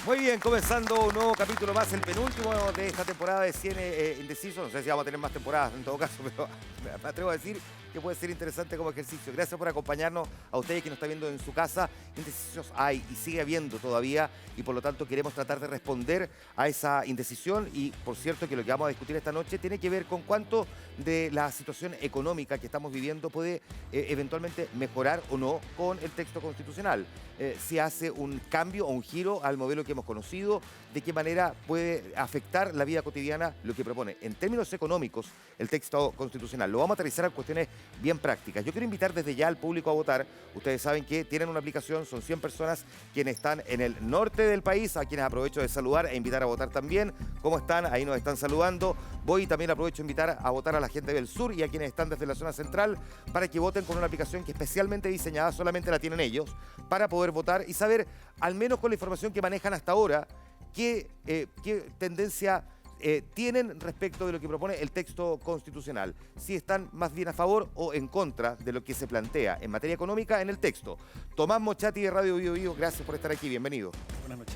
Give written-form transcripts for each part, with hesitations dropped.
Muy bien, comenzando un nuevo capítulo más, el penúltimo de esta temporada de 100 Indecisos. No sé si vamos a tener más temporadas en todo caso, pero me atrevo a decir que puede ser interesante como ejercicio. Gracias por acompañarnos a ustedes que nos está viendo en su casa. Indecisos hay y sigue habiendo todavía y por lo tanto queremos tratar de responder a esa indecisión y por cierto que lo que vamos a discutir esta noche tiene que ver con cuánto de la situación económica que estamos viviendo puede eventualmente mejorar o no con el texto constitucional. Si hace un cambio o un giro al modelo que hemos conocido, de qué manera puede afectar la vida cotidiana lo que propone. En términos económicos, el texto constitucional. Lo vamos a aterrizar a cuestiones bien prácticas. Yo quiero invitar desde ya al público a votar. Ustedes saben que tienen una aplicación, son 100 personas quienes están en el norte del país, a quienes aprovecho de saludar e invitar a votar también. ¿Cómo están? Ahí nos están saludando. Voy y también aprovecho de invitar a votar a la gente del sur y a quienes están desde la zona central para que voten con una aplicación que especialmente diseñada, solamente la tienen ellos, para poder votar y saber, al menos con la información que manejan hasta ahora, qué tendencia tienen respecto de lo que propone el texto constitucional. Si están más bien a favor o en contra de lo que se plantea en materia económica en el texto. Tomás Mochati de Radio Bio Bio, gracias por estar aquí, bienvenido. Buenas noches.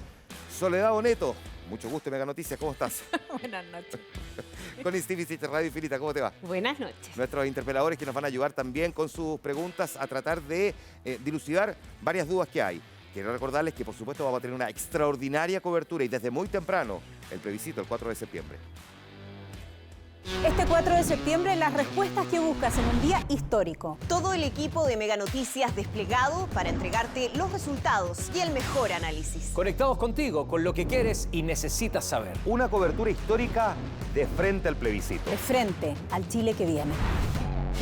Soledad Boneto, mucho gusto, Mega Noticias, ¿cómo estás? Buenas noches. Con Instificit Radio Infinita, ¿cómo te va? Buenas noches. Nuestros interpeladores que nos van a ayudar también con sus preguntas a tratar de dilucidar varias dudas que hay. Quiero recordarles que por supuesto vamos a tener una extraordinaria cobertura y desde muy temprano el plebiscito el 4 de septiembre. Este 4 de septiembre, las respuestas que buscas en un día histórico. Todo el equipo de Mega Noticias desplegado para entregarte los resultados y el mejor análisis. Conectados contigo, con lo que quieres y necesitas saber. Una cobertura histórica de frente al plebiscito. De frente al Chile que viene.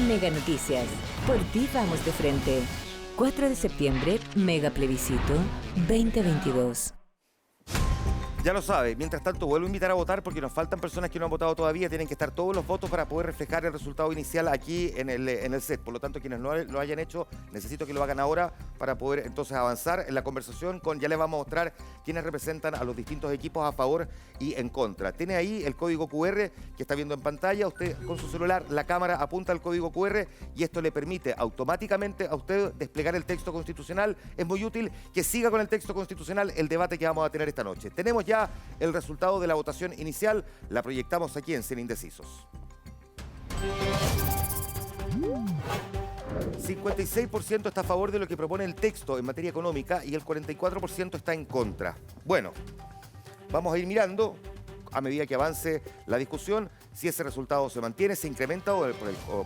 Mega Noticias. Por ti vamos de frente. 4 de septiembre, Mega Plebiscito 2022. Ya lo sabe, mientras tanto vuelvo a invitar a votar porque nos faltan personas que no han votado todavía, tienen que estar todos los votos para poder reflejar el resultado inicial aquí en el set. Por lo tanto, quienes no lo hayan hecho, necesito que lo hagan ahora para poder entonces avanzar en la conversación con, ya les vamos a mostrar quiénes representan a los distintos equipos a favor y en contra. Tiene ahí el código QR que está viendo en pantalla, usted con su celular, la cámara apunta al código QR y esto le permite automáticamente a usted desplegar el texto constitucional. Es muy útil que siga con el texto constitucional el debate que vamos a tener esta noche. Tenemos ya el resultado de la votación inicial, la proyectamos aquí en 100 Indecisos. 56% está a favor de lo que propone el texto en materia económica y el 44% está en contra. Bueno, vamos a ir mirando a medida que avance la discusión si ese resultado se mantiene, se incrementa o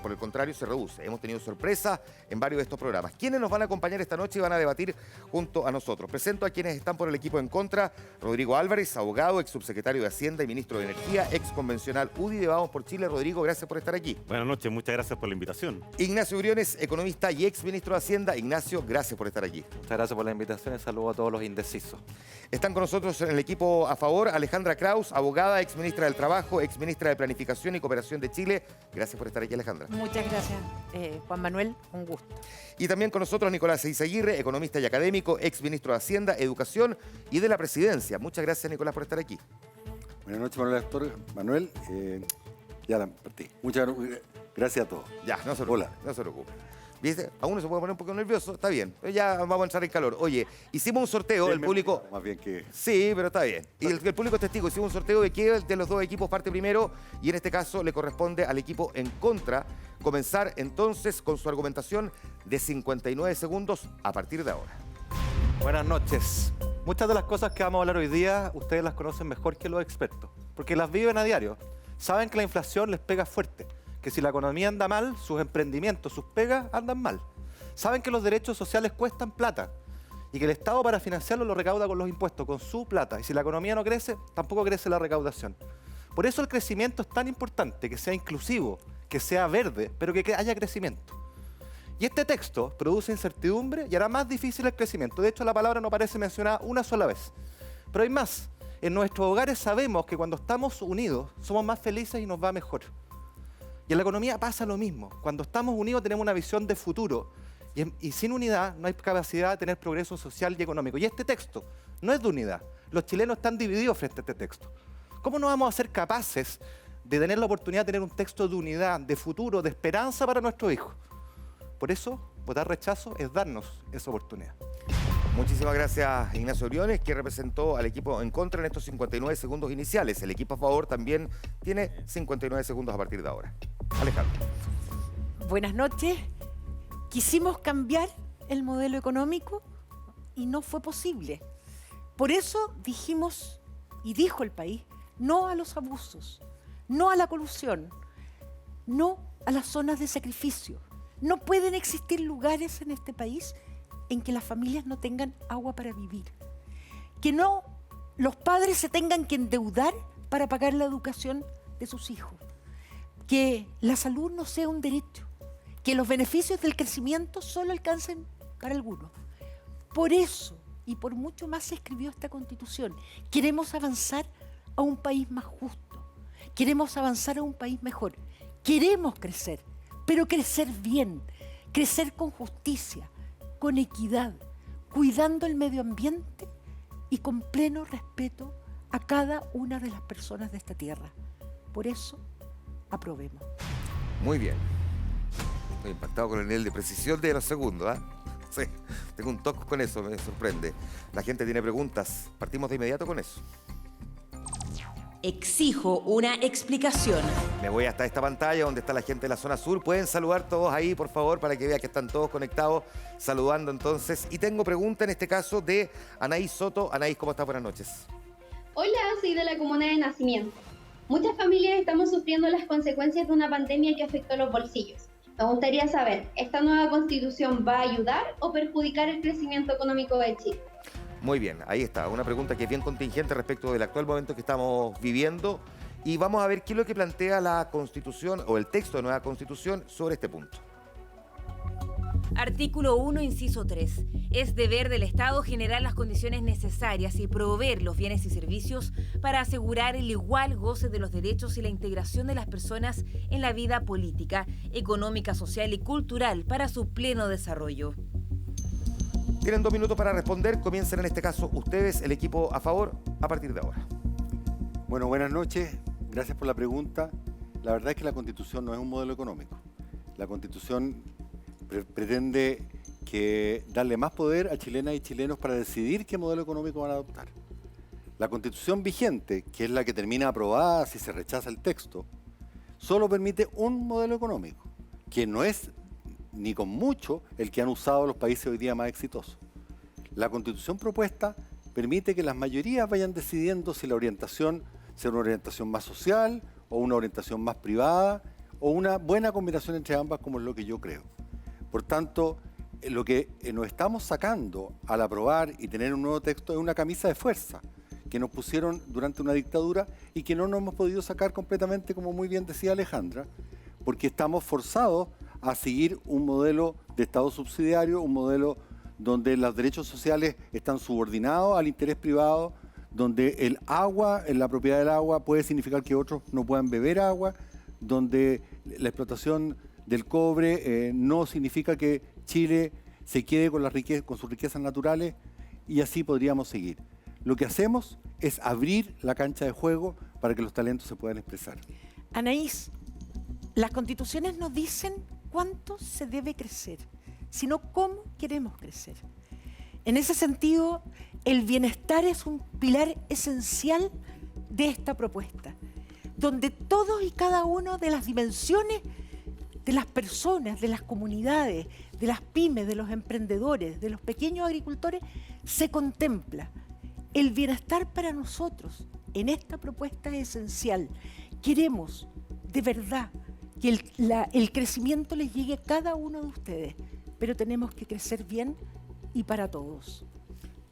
por el contrario se reduce. Hemos tenido sorpresas en varios de estos programas. ¿Quiénes nos van a acompañar esta noche y van a debatir junto a nosotros? Presento a quienes están por el equipo en contra. Rodrigo Álvarez, abogado, ex subsecretario de Hacienda y ministro de Energía, ex convencional UDI de Vamos por Chile. Rodrigo, gracias por estar aquí. Buenas noches, muchas gracias por la invitación. Ignacio Briones, economista y ex ministro de Hacienda. Ignacio, gracias por estar aquí. Muchas gracias por la invitación y saludo a todos los indecisos. Están con nosotros en el equipo a favor Alejandra Kraus, abogada, ex ministra del Trabajo, ex ministra de Planificación y Cooperación de Chile. Gracias por estar aquí, Alejandra. Muchas gracias, Juan Manuel, un gusto. Y también con nosotros Nicolás Eizaguirre, economista y académico, ex ministro de Hacienda, Educación y de la Presidencia. Muchas gracias, Nicolás, por estar aquí. Buenas noches, Manuel. Ya la partí. Muchas gracias a todos. Ya, no se preocupe. Hola. No se preocupe. ¿Viste? A uno se puede poner un poco nervioso, está bien. Pero ya vamos a entrar en calor. Oye, hicimos un sorteo, el público... Más bien que... Sí, pero está bien. Y el público es testigo. Hicimos un sorteo de qué de los dos equipos parte primero y en este caso le corresponde al equipo en contra comenzar entonces con su argumentación de 59 segundos a partir de ahora. Buenas noches. Muchas de las cosas que vamos a hablar hoy día ustedes las conocen mejor que los expertos, porque las viven a diario. Saben que la inflación les pega fuerte, que si la economía anda mal, sus emprendimientos, sus pegas andan mal. Saben que los derechos sociales cuestan plata y que el Estado para financiarlo lo recauda con los impuestos, con su plata. Y si la economía no crece, tampoco crece la recaudación. Por eso el crecimiento es tan importante, que sea inclusivo, que sea verde, pero que haya crecimiento. Y este texto produce incertidumbre y hará más difícil el crecimiento. De hecho, la palabra no aparece mencionada una sola vez. Pero hay más. En nuestros hogares sabemos que cuando estamos unidos somos más felices y nos va mejor. Y en la economía pasa lo mismo. Cuando estamos unidos tenemos una visión de futuro. Y sin unidad no hay capacidad de tener progreso social y económico. Y este texto no es de unidad. Los chilenos están divididos frente a este texto. ¿Cómo no vamos a ser capaces de tener la oportunidad de tener un texto de unidad, de futuro, de esperanza para nuestros hijos? Por eso, votar rechazo es darnos esa oportunidad. Muchísimas gracias, Ignacio Briones, que representó al equipo en contra en estos 59 segundos iniciales. El equipo a favor también tiene 59 segundos a partir de ahora. Alejandro. Buenas noches. Quisimos cambiar el modelo económico y no fue posible. Por eso dijimos, y dijo el país, no a los abusos, no a la colusión, no a las zonas de sacrificio. No pueden existir lugares en este país en que las familias no tengan agua para vivir. Que no los padres se tengan que endeudar para pagar la educación de sus hijos. Que la salud no sea un derecho. Que los beneficios del crecimiento solo alcancen para algunos. Por eso y por mucho más se escribió esta Constitución. Queremos avanzar a un país más justo. Queremos avanzar a un país mejor. Queremos crecer, pero crecer bien, crecer con justicia, con equidad, cuidando el medio ambiente y con pleno respeto a cada una de las personas de esta tierra. Por eso, aprobemos. Muy bien. Estoy impactado con el nivel de precisión de los segundos, ¿ah? Sí, tengo un toque con eso, me sorprende. La gente tiene preguntas. Partimos de inmediato con eso. Exijo una explicación. Me voy hasta esta pantalla donde está la gente de la zona sur. Pueden saludar todos ahí, por favor, para que vean que están todos conectados, saludando entonces. Y tengo pregunta en este caso de Anaís Soto. Anaís, ¿cómo estás? Buenas noches. Hola, soy de la comuna de Nacimiento. Muchas familias estamos sufriendo las consecuencias de una pandemia que afectó los bolsillos. Me gustaría saber, ¿esta nueva constitución va a ayudar o perjudicar el crecimiento económico de Chile? Muy bien, ahí está. Una pregunta que es bien contingente respecto del actual momento que estamos viviendo. Y vamos a ver qué es lo que plantea la Constitución o el texto de nueva Constitución sobre este punto. Artículo 1, inciso 3. Es deber del Estado generar las condiciones necesarias y proveer los bienes y servicios para asegurar el igual goce de los derechos y la integración de las personas en la vida política, económica, social y cultural para su pleno desarrollo. Tienen 2 minutos para responder. Comiencen en este caso ustedes, el equipo a favor, a partir de ahora. Bueno, buenas noches. Gracias por la pregunta. La verdad es que la Constitución no es un modelo económico. La Constitución pretende darle más poder a chilenas y chilenos para decidir qué modelo económico van a adoptar. La Constitución vigente, que es la que termina aprobada si se rechaza el texto, solo permite un modelo económico, que no es ni con mucho el que han usado los países hoy día más exitosos. La Constitución propuesta permite que las mayorías vayan decidiendo si la orientación sea una orientación más social o una orientación más privada o una buena combinación entre ambas, como es lo que yo creo. Por tanto, lo que nos estamos sacando al aprobar y tener un nuevo texto es una camisa de fuerza que nos pusieron durante una dictadura y que no nos hemos podido sacar completamente, como muy bien decía Alejandra, porque estamos forzados a seguir un modelo de Estado subsidiario, un modelo donde los derechos sociales están subordinados al interés privado, donde el agua, la propiedad del agua puede significar que otros no puedan beber agua, donde la explotación del cobre no significa que Chile se quede con sus riquezas naturales, y así podríamos seguir. Lo que hacemos es abrir la cancha de juego para que los talentos se puedan expresar. Anaís, las constituciones nos dicen cuánto se debe crecer, sino cómo queremos crecer. En ese sentido, el bienestar es un pilar esencial de esta propuesta, donde todos y cada una de las dimensiones de las personas, de las comunidades, de las pymes, de los emprendedores, de los pequeños agricultores, se contempla. El bienestar para nosotros en esta propuesta es esencial. Queremos, de verdad, que el crecimiento les llegue a cada uno de ustedes, pero tenemos que crecer bien y para todos.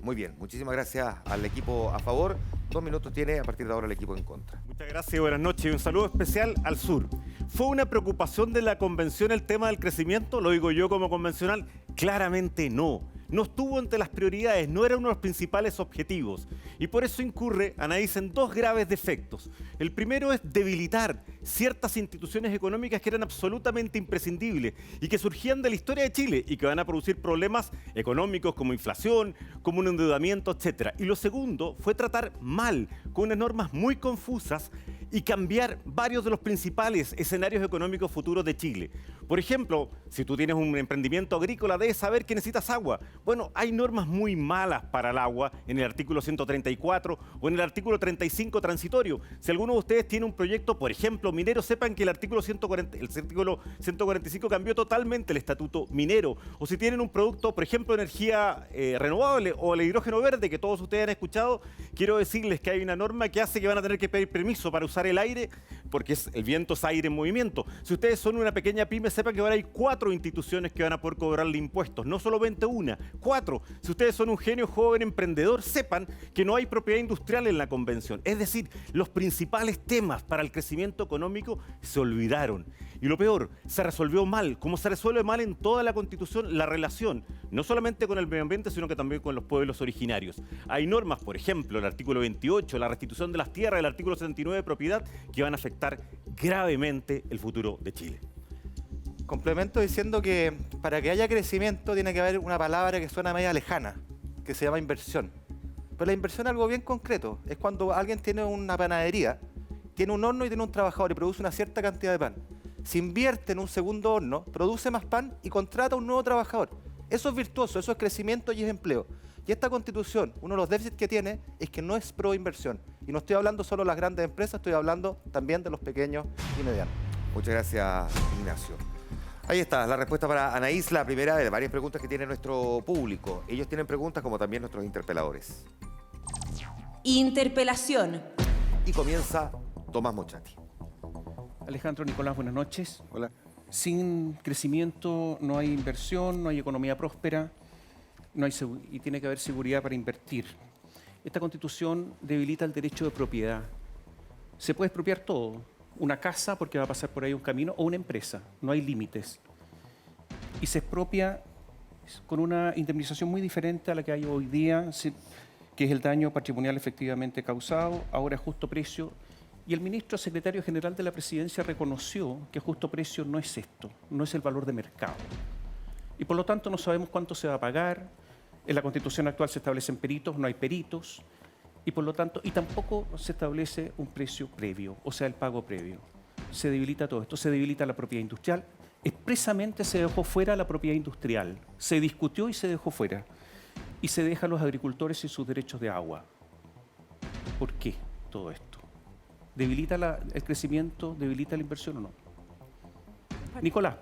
Muy bien, muchísimas gracias al equipo a favor. 2 minutos tiene a partir de ahora el equipo en contra. Muchas gracias, buenas noches y un saludo especial al sur. ¿Fue una preocupación de la convención el tema del crecimiento? ¿Lo digo yo como convencional? Claramente no. No estuvo entre las prioridades, no era uno de los principales objetivos. Y por eso incurre, Anaís, en 2 graves defectos. El primero es debilitar ciertas instituciones económicas que eran absolutamente imprescindibles y que surgían de la historia de Chile y que van a producir problemas económicos como inflación, como un endeudamiento, etc. Y lo segundo fue tratar mal, con unas normas muy confusas, y cambiar varios de los principales escenarios económicos futuros de Chile. Por ejemplo, si tú tienes un emprendimiento agrícola, debes saber que necesitas agua. Bueno, hay normas muy malas para el agua en el artículo 134 o en el artículo 35 transitorio. Si alguno de ustedes tiene un proyecto, por ejemplo, minero, sepan que el artículo 145 cambió totalmente el estatuto minero. O si tienen un producto, por ejemplo, energía renovable o el hidrógeno verde, que todos ustedes han escuchado, quiero decirles que hay una norma que hace que van a tener que pedir permiso para usar el aire, porque el viento es aire en movimiento. Si ustedes son una pequeña pyme, sepan que ahora hay 4 instituciones que van a poder cobrarle impuestos, no solamente una, 4. Si ustedes son un genio joven emprendedor, sepan que no hay propiedad industrial en la convención. Es decir, los principales temas para el crecimiento económico se olvidaron. Y lo peor, se resolvió mal, como se resuelve mal en toda la Constitución, la relación, no solamente con el medio ambiente, sino que también con los pueblos originarios. Hay normas, por ejemplo, el artículo 28, la restitución de las tierras, el artículo 79 de propiedad, que van a afectar gravemente el futuro de Chile. Complemento diciendo que para que haya crecimiento tiene que haber una palabra que suena media lejana, que se llama inversión. Pero la inversión es algo bien concreto. Es cuando alguien tiene una panadería, tiene un horno y tiene un trabajador y produce una cierta cantidad de pan. Se invierte en un segundo horno, produce más pan y contrata a un nuevo trabajador. Eso es virtuoso, eso es crecimiento y es empleo. Y esta Constitución, uno de los déficits que tiene es que no es pro inversión. Y no estoy hablando solo de las grandes empresas, estoy hablando también de los pequeños y medianos. Muchas gracias, Ignacio. Ahí está, la respuesta para Anaís, la primera de varias preguntas que tiene nuestro público. Ellos tienen preguntas como también nuestros interpeladores. Interpelación. Y comienza Tomás Mochati. Alejandro, Nicolás, buenas noches. Hola. Sin crecimiento no hay inversión, no hay economía próspera, y tiene que haber seguridad para invertir. Esta Constitución debilita el derecho de propiedad. Se puede expropiar todo, una casa porque va a pasar por ahí un camino o una empresa, no hay límites. Y se expropia con una indemnización muy diferente a la que hay hoy día, que es el daño patrimonial efectivamente causado, ahora es justo precio. Y el ministro secretario general de la Presidencia reconoció que justo precio no es esto, no es el valor de mercado. Y por lo tanto no sabemos cuánto se va a pagar. En la Constitución actual se establecen peritos, no hay peritos. Y por lo tanto, y tampoco se establece un precio previo, o sea, el pago previo. Se debilita todo esto, se debilita la propiedad industrial. Expresamente se dejó fuera la propiedad industrial. Se discutió y se dejó fuera. Y se deja a los agricultores sin sus derechos de agua. ¿Por qué todo esto? ¿Debilita el crecimiento, debilita la inversión o no? Nicolás.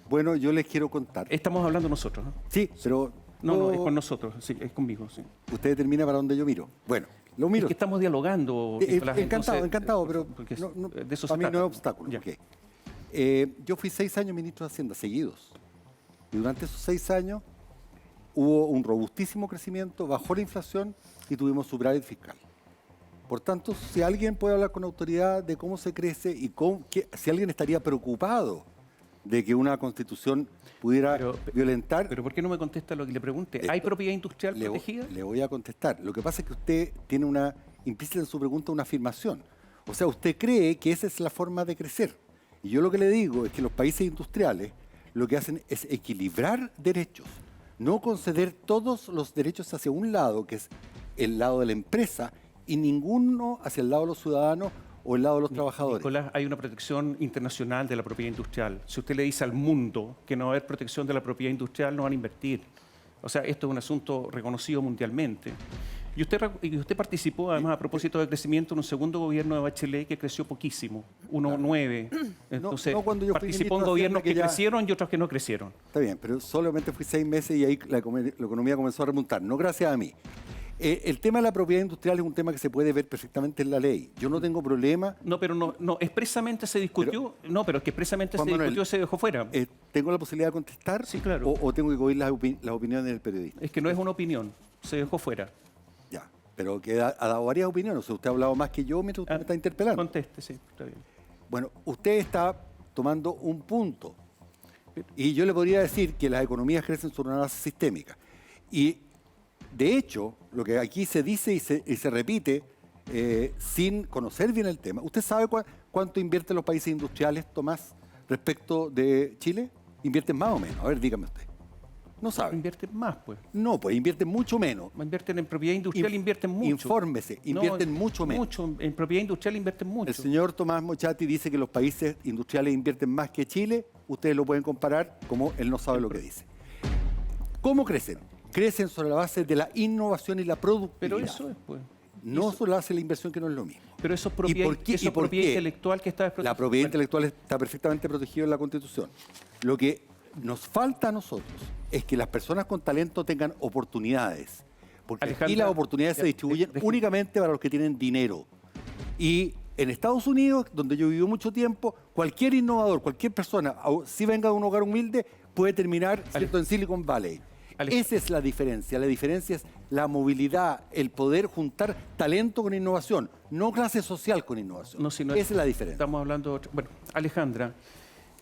Bueno, yo les quiero contar. Estamos hablando nosotros, ¿no? Sí, pero... No, es con nosotros, sí, es conmigo, sí. Usted determina para dónde yo miro. Bueno, lo miro. Es que estamos dialogando, Nicolás. Encantado, pero de eso para mí se no es trata. obstáculo. Okay. Yo fui 6 años ministro de Hacienda, seguidos. Y durante esos 6 años hubo un robustísimo crecimiento, bajó la inflación y tuvimos superávit fiscal. Por tanto, si alguien puede hablar con autoridad de cómo se crece y si alguien estaría preocupado de que una Constitución pudiera violentar... Pero ¿por qué no me contesta lo que le pregunte? ¿Hay propiedad industrial protegida? Le voy a contestar. Lo que pasa es que usted tiene implícita en su pregunta una afirmación. O sea, usted cree que esa es la forma de crecer. Y yo lo que le digo es que los países industriales lo que hacen es equilibrar derechos, no conceder todos los derechos hacia un lado, que es el lado de la empresa, y ninguno hacia el lado de los ciudadanos o el lado de los trabajadores. Nicolás, hay una protección internacional de la propiedad industrial. Si usted le dice al mundo que no va a haber protección de la propiedad industrial, no van a invertir. O sea, esto es un asunto reconocido mundialmente. Y usted participó, además, a propósito de crecimiento, en un segundo gobierno de Bachelet que creció poquísimo, 1,9. Entonces, cuando yo participó en gobiernos que crecieron y otros que no crecieron. Está bien, pero solamente fui 6 meses y ahí la economía comenzó a remontar, no gracias a mí. El tema de la propiedad industrial es un tema que se puede ver perfectamente en la ley. Yo no tengo problema. No, pero no expresamente se discutió. No, pero es que expresamente se discutió y se dejó fuera. ¿Tengo la posibilidad de contestar? Sí, claro. ¿O tengo que oír las opiniones del periodista? Es que no es una opinión, se dejó fuera. Ya, pero que ha dado varias opiniones. O sea, usted ha hablado más que yo mientras usted me está interpelando. Conteste, sí, está bien. Bueno, usted está tomando un punto. Y yo le podría decir que las economías crecen sobre una base sistémica. Y de hecho, lo que aquí se dice y se repite sin conocer bien el tema. ¿Usted sabe cuánto invierten los países industriales, Tomás, respecto de Chile? ¿Invierten más o menos? A ver, dígame usted. No sabe. Invierten más, pues. No, pues invierten mucho menos. Invierten en propiedad industrial, invierten mucho. Infórmese, invierten mucho menos. En propiedad industrial invierten mucho. El señor Tomás Mochati dice que los países industriales invierten más que Chile. Ustedes lo pueden comparar como él no sabe lo que dice. ¿Cómo crecen? Crecen sobre la base de la innovación y la productividad. Pero eso es, pues. No sobre la base de la inversión, que no es lo mismo. Pero eso es propiedad, intelectual que está desprotegida. La propiedad intelectual está perfectamente protegida en la Constitución. Lo que nos falta a nosotros es que las personas con talento tengan oportunidades. Porque aquí las oportunidades se distribuyen únicamente para los que tienen dinero. Y en Estados Unidos, donde yo viví mucho tiempo, cualquier innovador, cualquier persona, si venga de un hogar humilde, puede terminar en Silicon Valley. Esa es la diferencia. La diferencia es la movilidad, el poder juntar talento con innovación, no clase social con innovación. Esa es la diferencia. Estamos hablando de otra. Bueno, Alejandra,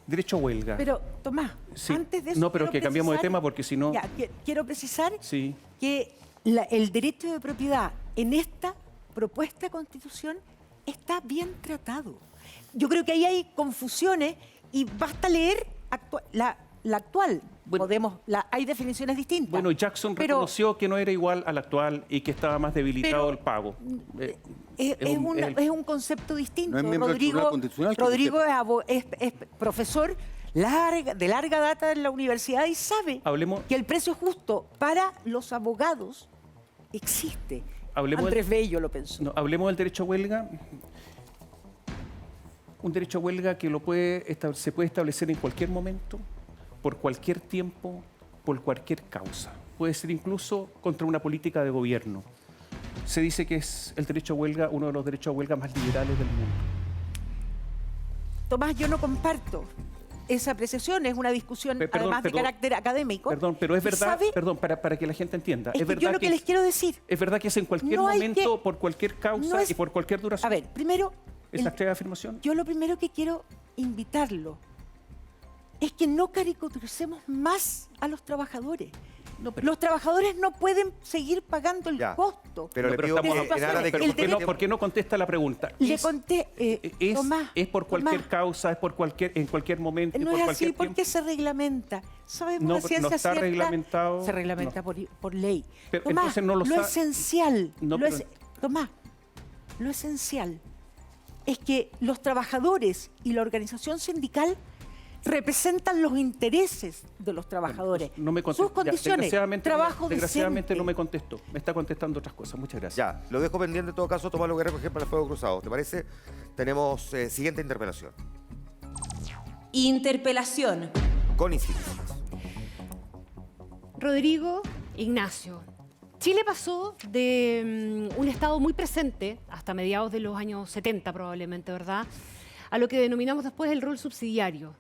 derecho a huelga. Pero, Tomás, antes de eso... No, pero que cambiamos de tema porque si no... Ya, quiero precisar que el derecho de propiedad en esta propuesta de Constitución está bien tratado. Yo creo que ahí hay confusiones y basta leer la actual. Hay definiciones distintas. Bueno, Jackson reconoció que no era igual al actual y que estaba más debilitado el pago. Es un concepto distinto. No es miembro del Tribunal Constitucional. Rodrigo es profesor de larga data en la universidad y sabe que el precio justo para los abogados existe. Andrés Bello lo pensó. No, hablemos del derecho a huelga. Un derecho a huelga que se puede establecer en cualquier momento, por cualquier tiempo, por cualquier causa. Puede ser incluso contra una política de gobierno. Se dice que es el derecho a huelga uno de los derechos a huelga más liberales del mundo. Tomás, yo no comparto esa apreciación, es una discusión además de carácter académico. Pero es verdad, para que la gente entienda. Es verdad yo lo que les quiero decir. Es verdad que es en cualquier momento, por cualquier causa y por cualquier duración. A ver, primero... ¿Esas tres afirmaciones? Yo lo primero que quiero invitarlo es que no caricaturicemos más a los trabajadores. Los trabajadores no pueden seguir pagando el costo. Pero le pido ¿por qué no contesta la pregunta? Le conté, Tomás, ¿Es por cualquier causa, es en cualquier momento? No es así porque se reglamenta. Sabemos la ciencia está reglamentado. Se reglamenta por ley. Pero Tomás, entonces no lo esencial, Tomás, lo esencial es que los trabajadores y la organización sindical representan los intereses de los trabajadores. No me contestó. Sus condiciones, trabajo desgraciadamente decente. no me contestó. Me está contestando otras cosas. Muchas gracias. Ya, lo dejo pendiente en todo caso, Tomás Loguerre, por ejemplo, para el Fuego Cruzado. ¿Te parece? Tenemos siguiente interpelación. Interpelación. Con instituciones. Rodrigo Ignacio. Chile pasó de un estado muy presente, hasta mediados de los años 70 probablemente, ¿verdad?, a lo que denominamos después el rol subsidiario.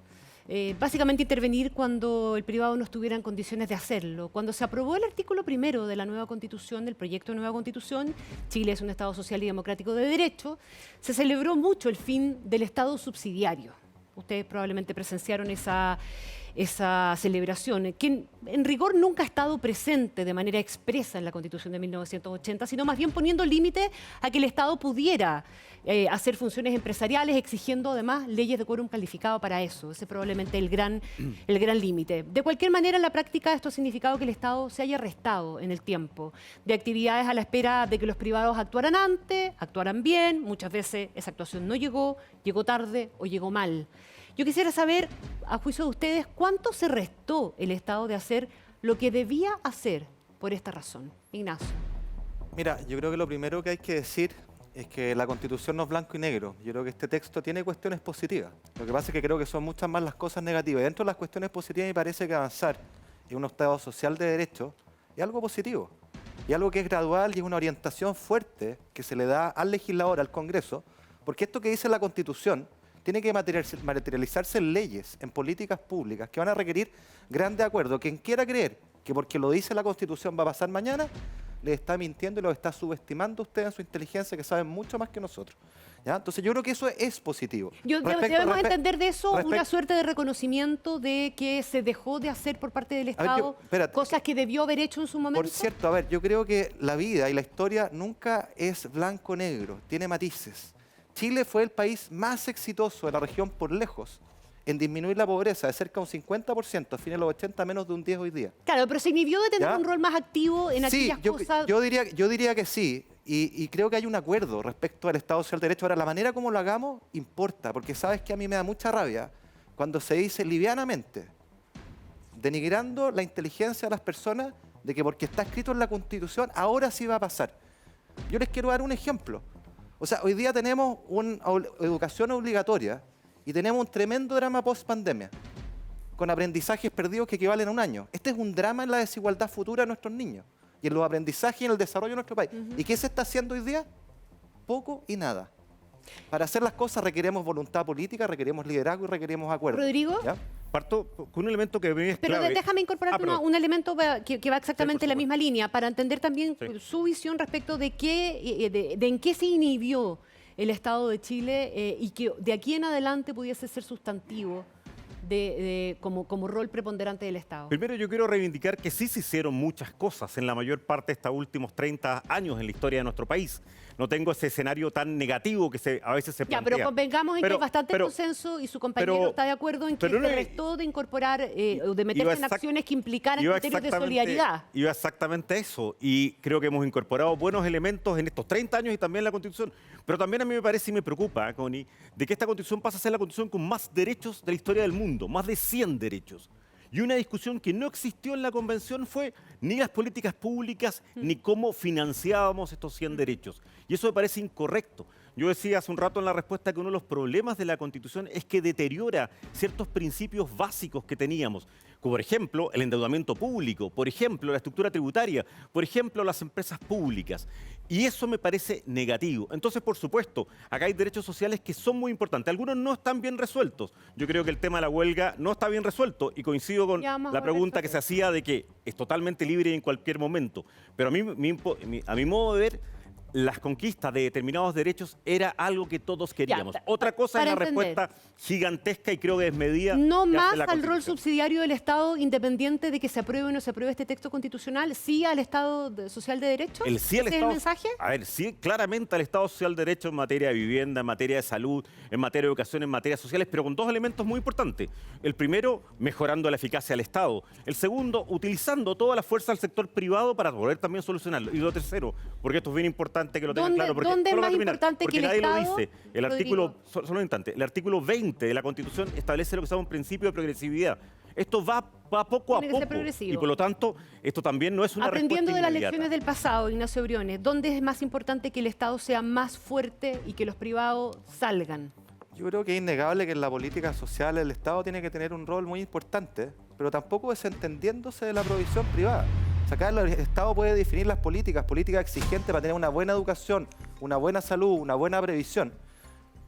Básicamente intervenir cuando el privado no estuviera en condiciones de hacerlo. Cuando se aprobó el artículo 1 de la nueva Constitución, del proyecto de nueva Constitución, Chile es un Estado social y democrático de derecho, se celebró mucho el fin del Estado subsidiario. Ustedes probablemente presenciaron esa celebración, que en rigor nunca ha estado presente de manera expresa en la Constitución de 1980, sino más bien poniendo límite a que el Estado pudiera hacer funciones empresariales, exigiendo además leyes de quórum calificado para eso. Ese es probablemente el gran límite. De cualquier manera, en la práctica esto ha significado que el Estado se haya restado en el tiempo de actividades a la espera de que los privados actuaran antes, actuaran bien. Muchas veces esa actuación no llegó tarde o llegó mal. Yo quisiera saber, a juicio de ustedes, ¿cuánto se restó el Estado de hacer lo que debía hacer por esta razón? Ignacio. Mira, yo creo que lo primero que hay que decir es que la Constitución no es blanco y negro. Yo creo que este texto tiene cuestiones positivas. Lo que pasa es que creo que son muchas más las cosas negativas. Y dentro de las cuestiones positivas me parece que avanzar en un Estado social de derecho es algo positivo. Y algo que es gradual y es una orientación fuerte que se le da al legislador, al Congreso, porque esto que dice la Constitución tiene que materializarse en leyes, en políticas públicas, que van a requerir grandes acuerdos. Quien quiera creer que porque lo dice la Constitución va a pasar mañana, le está mintiendo y lo está subestimando usted en su inteligencia, que saben mucho más que nosotros. ¿Ya? Entonces yo creo que eso es positivo. Debemos entender de eso una suerte de reconocimiento de que se dejó de hacer por parte del Estado cosas que debió haber hecho en su momento. Por cierto, a ver, yo creo que la vida y la historia nunca es blanco-negro, tiene matices. Chile fue el país más exitoso de la región por lejos en disminuir la pobreza de cerca de un 50%, a fines de los 80, menos de un 10 hoy día. Claro, pero se inhibió de tener ¿Ya? un rol más activo en Sí, aquellas cosas. yo diría que sí, y creo que hay un acuerdo respecto al Estado Social de Derecho. Ahora, la manera como lo hagamos importa, porque sabes que a mí me da mucha rabia cuando se dice livianamente, denigrando la inteligencia de las personas, de que porque está escrito en la Constitución, ahora sí va a pasar. Yo les quiero dar un ejemplo. O sea, hoy día tenemos una educación obligatoria y tenemos un tremendo drama post-pandemia, con aprendizajes perdidos que equivalen a un año. Este es un drama en la desigualdad futura de nuestros niños y en los aprendizajes y en el desarrollo de nuestro país. ¿Y qué se está haciendo hoy día? Poco y nada. Para hacer las cosas requerimos voluntad política, requerimos liderazgo y requerimos acuerdos. Rodrigo. ¿Ya? Parto con un elemento que es Pero clave. déjame incorporar un elemento que va exactamente en la misma línea para entender también su visión respecto de en qué se inhibió el Estado de Chile y que de aquí en adelante pudiese ser sustantivo como rol preponderante del Estado. Primero yo quiero reivindicar que sí se hicieron muchas cosas en la mayor parte de estos últimos 30 años en la historia de nuestro país. No tengo ese escenario tan negativo que a veces se plantea. Ya, pero convengamos en que hay bastante consenso y su compañero está de acuerdo en que se restó de incorporar o de meterse en acciones que implicaran criterios de solidaridad. Iba exactamente a eso, y creo que hemos incorporado buenos elementos en estos 30 años y también en la Constitución. Pero también a mí me parece y me preocupa, Connie, de que esta Constitución pasa a ser la Constitución con más derechos de la historia del mundo, más de 100 derechos. Y una discusión que no existió en la Convención fue ni las políticas públicas ni cómo financiábamos estos 100 derechos. Y eso me parece incorrecto. Yo decía hace un rato en la respuesta que uno de los problemas de la Constitución es que deteriora ciertos principios básicos que teníamos. Como por ejemplo, el endeudamiento público, por ejemplo, la estructura tributaria, por ejemplo, las empresas públicas. Y eso me parece negativo. Entonces, por supuesto, acá hay derechos sociales que son muy importantes. Algunos no están bien resueltos. Yo creo que el tema de la huelga no está bien resuelto y coincido con la pregunta que se hacía de que es totalmente libre en cualquier momento. Pero a mi modo de ver, las conquistas de determinados derechos era algo que todos queríamos. Otra cosa es la respuesta gigantesca y creo que desmedida. No más al rol subsidiario del Estado, independiente de que se apruebe o no se apruebe este texto constitucional, sí al Estado social de derecho. Sí al ¿Ese es el mensaje? A ver, sí, claramente al Estado social de derecho en materia de vivienda, en materia de salud, en materia de educación, en materia sociales, pero con dos elementos muy importantes. El primero, mejorando la eficacia del Estado. El segundo, utilizando toda la fuerza del sector privado para poder también solucionarlo. Y lo tercero, porque esto es bien importante que lo tengan claro, porque ¿dónde es más importante que el nadie Estado? lo dice. El artículo, solo un instante, el artículo 20 de la Constitución establece lo que se llama un principio de progresividad. Esto va poco a poco y por lo tanto esto también no es una Aprendiendo respuesta de las inmediata. lecciones del pasado, Ignacio Briones, ¿dónde es más importante que el Estado sea más fuerte y que los privados salgan? Yo creo que es innegable que en la política social el Estado tiene que tener un rol muy importante, pero tampoco desentendiéndose de la provisión privada. O sea, acá el Estado puede definir las políticas exigentes para tener una buena educación, una buena salud, una buena previsión,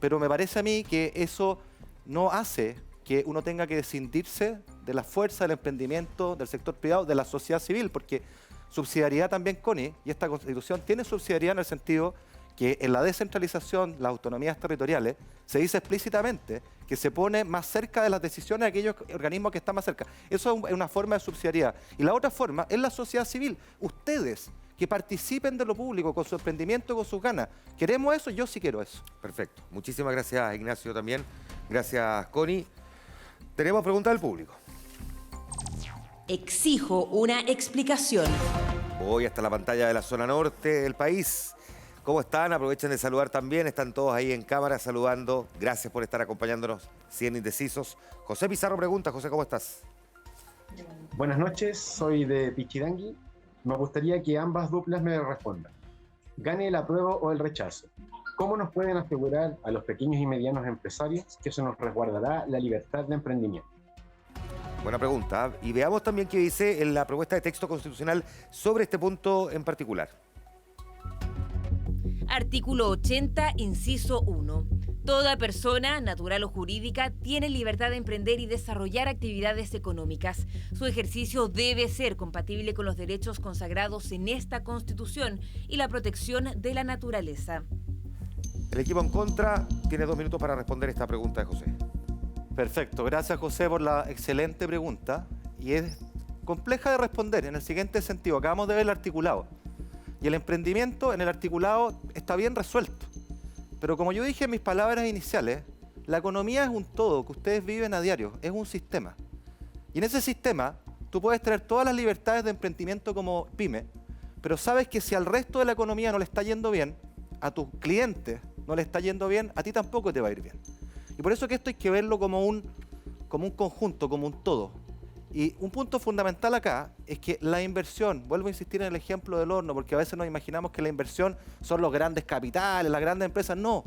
pero me parece a mí que eso no hace que uno tenga que descindirse de la fuerza del emprendimiento, del sector privado, de la sociedad civil, porque subsidiariedad también, Connie, y esta Constitución tiene subsidiariedad en el sentido que en la descentralización, las autonomías territoriales, se dice explícitamente que se pone más cerca de las decisiones de aquellos organismos que están más cerca. Eso es una forma de subsidiariedad. Y la otra forma es la sociedad civil. Ustedes que participen de lo público con su emprendimiento, con sus ganas. ¿Queremos eso? Yo sí quiero eso. Perfecto. Muchísimas gracias, Ignacio, también. Gracias, Connie. Tenemos preguntas del público. Exijo una explicación. Voy hasta la pantalla de la zona norte del país. ¿Cómo están? Aprovechen de saludar también. Están todos ahí en cámara saludando. Gracias por estar acompañándonos. 100 indecisos. José Pizarro pregunta. José, ¿cómo estás? Buenas noches, soy de Pichidangui. Me gustaría que ambas duplas me respondan. Gane el apruebo o el rechazo. ¿Cómo nos pueden asegurar a los pequeños y medianos empresarios que se nos resguardará la libertad de emprendimiento? Buena pregunta. Y veamos también qué dice en la propuesta de texto constitucional sobre este punto en particular. Artículo 80, inciso 1. Toda persona, natural o jurídica, tiene libertad de emprender y desarrollar actividades económicas. Su ejercicio debe ser compatible con los derechos consagrados en esta Constitución y la protección de la naturaleza. El equipo en contra tiene 2 minutos para responder esta pregunta de José. Perfecto. Gracias, José, por la excelente pregunta. Y es compleja de responder en el siguiente sentido. Acabamos de ver el articulado. Y el emprendimiento en el articulado está bien resuelto. Pero como yo dije en mis palabras iniciales, La economía es un todo que ustedes viven a diario, es un sistema. Y en ese sistema tú puedes tener todas las libertades de emprendimiento como pyme, pero sabes que si al resto de la economía no le está yendo bien, a tus clientes no le está yendo bien, a ti tampoco te va a ir bien. Y por eso que esto hay que verlo como un conjunto, como un todo. Y un punto fundamental acá es que la inversión, vuelvo a insistir en el ejemplo del horno, porque a veces nos imaginamos que la inversión son los grandes capitales, las grandes empresas. No.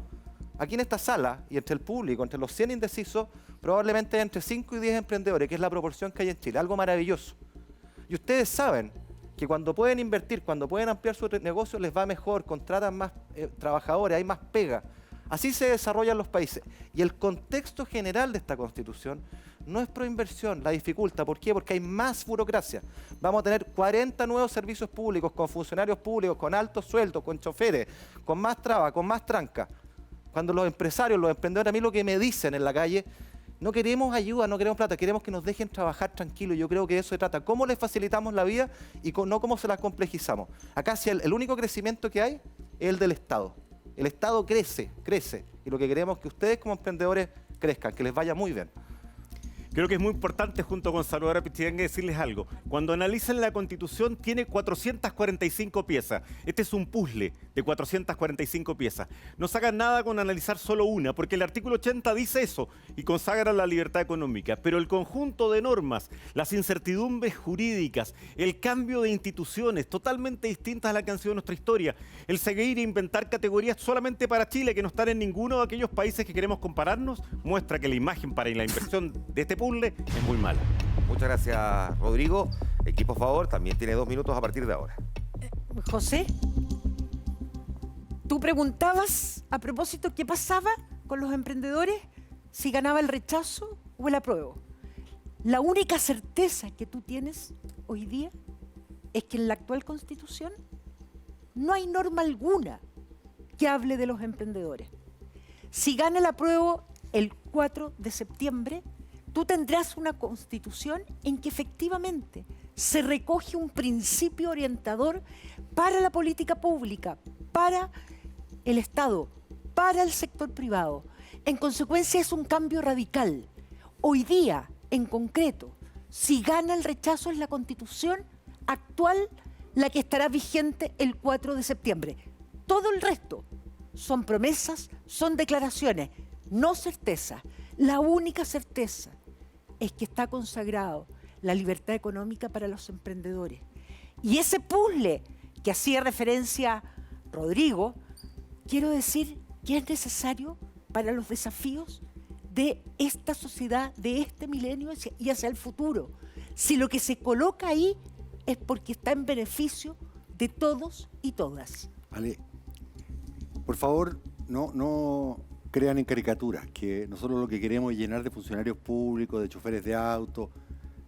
Aquí en esta sala, y entre el público, entre los 100 indecisos, probablemente entre 5 y 10 emprendedores, que es la proporción que hay en Chile, algo maravilloso. Y ustedes saben que cuando pueden invertir, cuando pueden ampliar su negocio, les va mejor, contratan más trabajadores, hay más pega. Así se desarrollan los países. Y el contexto general de esta Constitución no es proinversión, la dificulta. ¿Por qué? Porque hay más burocracia. Vamos a tener 40 nuevos servicios públicos con funcionarios públicos, con altos sueldos, con choferes, con más trabas, con más tranca. Cuando los empresarios, los emprendedores, a mí lo que me dicen en la calle, no queremos ayuda, no queremos plata, queremos que nos dejen trabajar tranquilos. Yo creo que eso se trata. ¿Cómo les facilitamos la vida y no cómo se la complejizamos? Acá sí, el único crecimiento que hay es el del Estado. El Estado crece. Y lo que queremos es que ustedes como emprendedores crezcan, que les vaya muy bien. Creo que es muy importante, junto con Salvador Pichidegui, decirles algo. Cuando analicen la Constitución, tiene 445 piezas. Este es un puzzle de 445 piezas. No sacan nada con analizar solo una, porque el artículo 80 dice eso y consagra la libertad económica. Pero el conjunto de normas, las incertidumbres jurídicas, el cambio de instituciones totalmente distintas a la que han sido nuestra historia, el seguir e inventar categorías solamente para Chile que no están en ninguno de aquellos países que queremos compararnos, muestra que la imagen para la inversión de este puzzle es muy mala. Muchas gracias, Rodrigo. Equipo a favor, también tiene 2 minutos a partir de ahora. José, tú preguntabas a propósito qué pasaba con los emprendedores si ganaba el rechazo o el apruebo. La única certeza que tú tienes hoy día es que en la actual Constitución no hay norma alguna que hable de los emprendedores. Si gana el apruebo el 4 de septiembre, tú tendrás una Constitución en que efectivamente se recoge un principio orientador para la política pública, para el Estado, para el sector privado. En consecuencia, es un cambio radical. Hoy día, en concreto, si gana el rechazo es la Constitución actual la que estará vigente el 4 de septiembre. Todo el resto son promesas, son declaraciones, no certeza. La única certeza es que está consagrado la libertad económica para los emprendedores. Y ese puzzle que hacía referencia Rodrigo, quiero decir que es necesario para los desafíos de esta sociedad, de este milenio y hacia el futuro. Si lo que se coloca ahí es porque está en beneficio de todos y todas. Vale. Por favor, no crean en caricaturas, que nosotros lo que queremos es llenar de funcionarios públicos, de choferes de auto.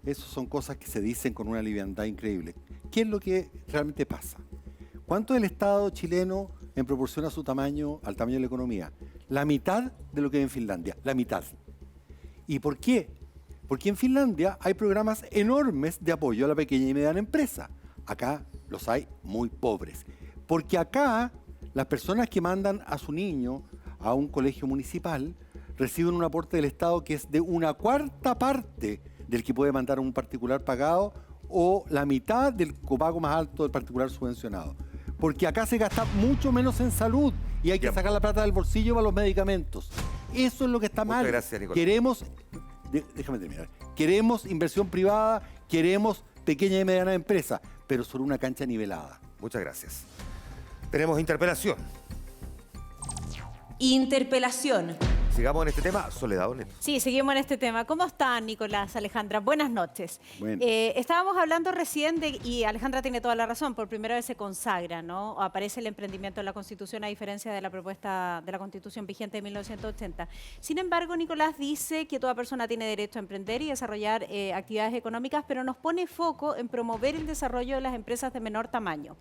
Esas son cosas que se dicen con una liviandad increíble. ¿Qué es lo que realmente pasa? ¿Cuánto es el Estado chileno en proporción a su tamaño, al tamaño de la economía? La mitad de lo que hay en Finlandia, la mitad. ¿Y por qué? Porque en Finlandia hay programas enormes de apoyo a la pequeña y mediana empresa. Acá los hay muy pobres. Porque acá las personas que mandan a su niño a un colegio municipal reciben un aporte del Estado que es de 1/4 parte del que puede mandar un particular pagado o la mitad del copago más alto del particular subvencionado. Porque acá se gasta mucho menos en salud y hay que sacar la plata del bolsillo para los medicamentos. Eso es lo que está mal. Gracias, Nicolás. Déjame terminar. Queremos inversión privada, queremos pequeña y mediana empresa, pero sobre una cancha nivelada. Muchas gracias. Tenemos interpelación. Interpelación. Sigamos en este tema. Soledad Onet. Sí, seguimos en este tema. ¿Cómo están, Nicolás, Alejandra? Buenas noches. Bueno. Estábamos hablando recién y Alejandra tiene toda la razón, por primera vez se consagra, ¿no? Aparece el emprendimiento en la Constitución a diferencia de la propuesta de la Constitución vigente de 1980. Sin embargo, Nicolás dice que toda persona tiene derecho a emprender y desarrollar actividades económicas, pero nos pone foco en promover el desarrollo de las empresas de menor tamaño.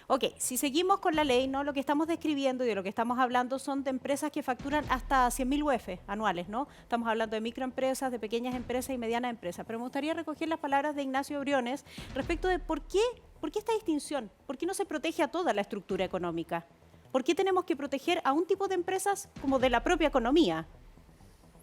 Ok, si seguimos con la ley, ¿no? Lo que estamos describiendo y de lo que estamos hablando son de empresas que facturan hasta 100.000 UF anuales, ¿no? Estamos hablando de microempresas, de pequeñas empresas y medianas empresas. Pero me gustaría recoger las palabras de Ignacio Briones respecto de por qué esta distinción, por qué no se protege a toda la estructura económica, por qué tenemos que proteger a un tipo de empresas como de la propia economía.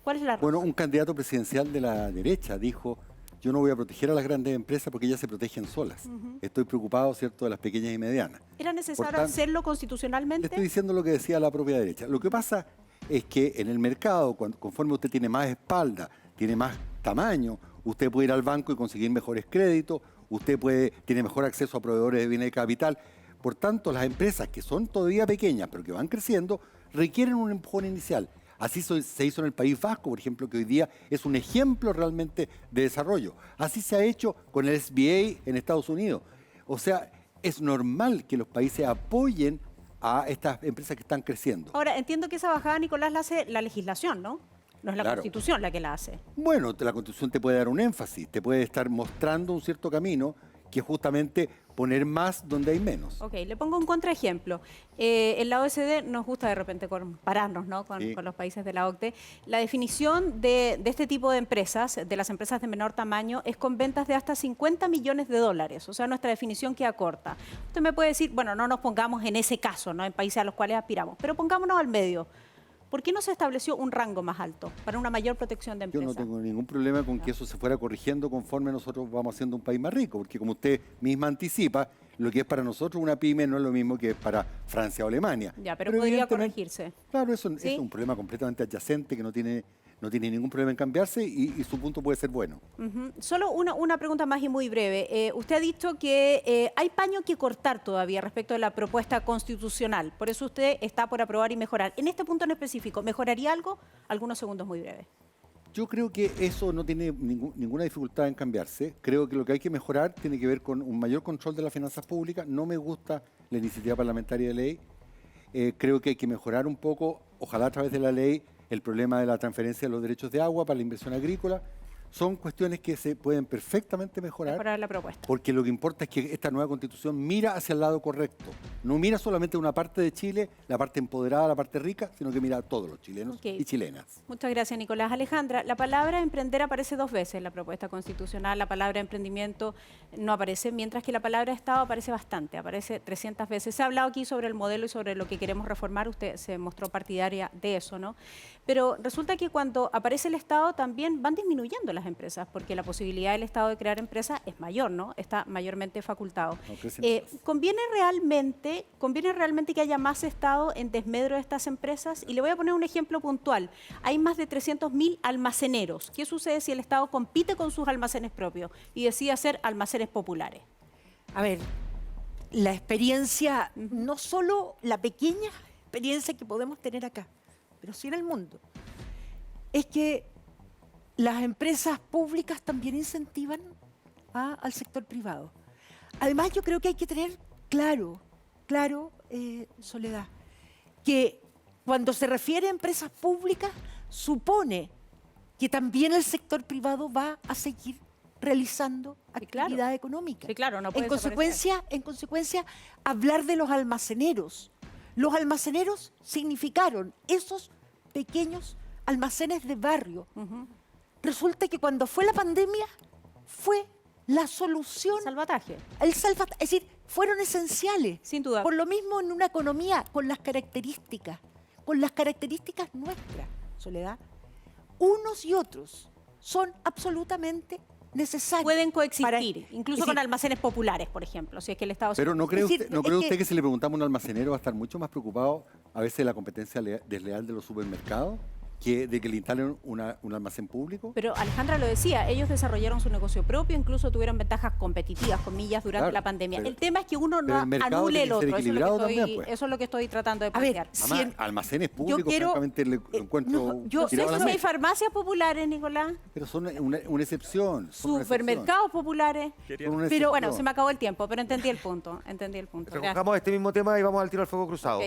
¿Cuál es la razón? Bueno, un candidato presidencial de la derecha dijo, yo no voy a proteger a las grandes empresas porque ellas se protegen solas. Estoy preocupado, ¿cierto?, de las pequeñas y medianas. ¿Era necesario tanto, hacerlo constitucionalmente? Le estoy diciendo lo que decía la propia derecha. Lo que pasa es que en el mercado, conforme usted tiene más espalda, tiene más tamaño, usted puede ir al banco y conseguir mejores créditos, tiene mejor acceso a proveedores de bienes de capital. Por tanto, las empresas que son todavía pequeñas, pero que van creciendo, requieren un empujón inicial. Así se hizo en el País Vasco, por ejemplo, que hoy día es un ejemplo realmente de desarrollo. Así se ha hecho con el SBA en Estados Unidos. O sea, es normal que los países apoyen a estas empresas que están creciendo. Ahora, entiendo que esa bajada, Nicolás, la hace la legislación, ¿no? No es la Constitución la que la hace. Bueno, la Constitución te puede dar un énfasis, te puede estar mostrando un cierto camino, que es justamente poner más donde hay menos. Ok, le pongo un contraejemplo. En la OECD nos gusta de repente compararnos, ¿no?, con los países de la OCDE. La definición de este tipo de empresas, de las empresas de menor tamaño, es con ventas de hasta 50 millones de dólares. O sea, nuestra definición queda corta. Usted me puede decir, bueno, no nos pongamos en ese caso, ¿no?, en países a los cuales aspiramos, pero pongámonos al medio. ¿Por qué no se estableció un rango más alto para una mayor protección de empresas? Yo no tengo ningún problema con que eso se fuera corrigiendo conforme nosotros vamos haciendo un país más rico, porque como usted misma anticipa, lo que es para nosotros una pyme no es lo mismo que es para Francia o Alemania. Ya, pero podría corregirse. Claro, eso es un problema completamente adyacente que no tiene ningún problema en cambiarse y su punto puede ser bueno. Solo una pregunta más y muy breve. Usted ha dicho que hay paño que cortar todavía respecto de la propuesta constitucional. Por eso usted está por aprobar y mejorar. En este punto en específico, ¿mejoraría algo? Algunos segundos muy breves. Yo creo que eso no tiene ninguna dificultad en cambiarse. Creo que lo que hay que mejorar tiene que ver con un mayor control de las finanzas públicas. No me gusta la iniciativa parlamentaria de ley. Creo que hay que mejorar un poco, ojalá a través de la ley, el problema de la transferencia de los derechos de agua para la inversión agrícola. Son cuestiones que se pueden perfectamente mejorar. La propuesta. Porque lo que importa es que esta nueva Constitución mira hacia el lado correcto. No mira solamente una parte de Chile, la parte empoderada, la parte rica, sino que mira a todos los chilenos y chilenas. Muchas gracias, Nicolás. Alejandra, la palabra emprender aparece 2 veces en la propuesta constitucional. La palabra emprendimiento no aparece, mientras que la palabra Estado aparece bastante, aparece 300 veces. Se ha hablado aquí sobre el modelo y sobre lo que queremos reformar. Usted se mostró partidaria de eso, ¿no? Pero resulta que cuando aparece el Estado también van disminuyendo las empresas, porque la posibilidad del Estado de crear empresas es mayor, ¿no? Está mayormente facultado. ¿Conviene realmente que haya más Estado en desmedro de estas empresas? Y le voy a poner un ejemplo puntual. Hay más de 300.000 almaceneros. ¿Qué sucede si el Estado compite con sus almacenes propios y decide hacer almacenes populares? A ver, la experiencia, no solo la pequeña experiencia que podemos tener acá, pero sí en el mundo, es que las empresas públicas también incentivan al sector privado. Además, yo creo que hay que tener claro, Soledad, que cuando se refiere a empresas públicas, supone que también el sector privado va a seguir realizando actividad económica. Sí, claro, no puede en consecuencia, hablar de los almaceneros. Los almaceneros significaron esos pequeños almacenes de barrio. Resulta que cuando fue la pandemia, fue la solución. Salvataje. Es decir, fueron esenciales. Sin duda. Por lo mismo en una economía con las características nuestras, Soledad, unos y otros son absolutamente necesarios. Pueden coexistir, incluso con almacenes populares, por ejemplo, si es que el Estado... Pero ¿no cree usted que si le preguntamos a un almacenero va a estar mucho más preocupado a veces de la competencia desleal de los supermercados que de que le instalen un almacén público? Pero Alejandra lo decía, ellos desarrollaron su negocio propio, incluso tuvieron ventajas competitivas, comillas, durante la pandemia. El tema es que uno no anule el otro, eso es lo que estoy tratando de plantear. Almacenes públicos, francamente, le encuentro... Yo sé que hay farmacias populares, Nicolás. Pero son una excepción. Supermercados populares. Pero bueno, se me acabó el tiempo, pero entendí el punto. Recogamos este mismo tema y vamos al tiro al fuego cruzado.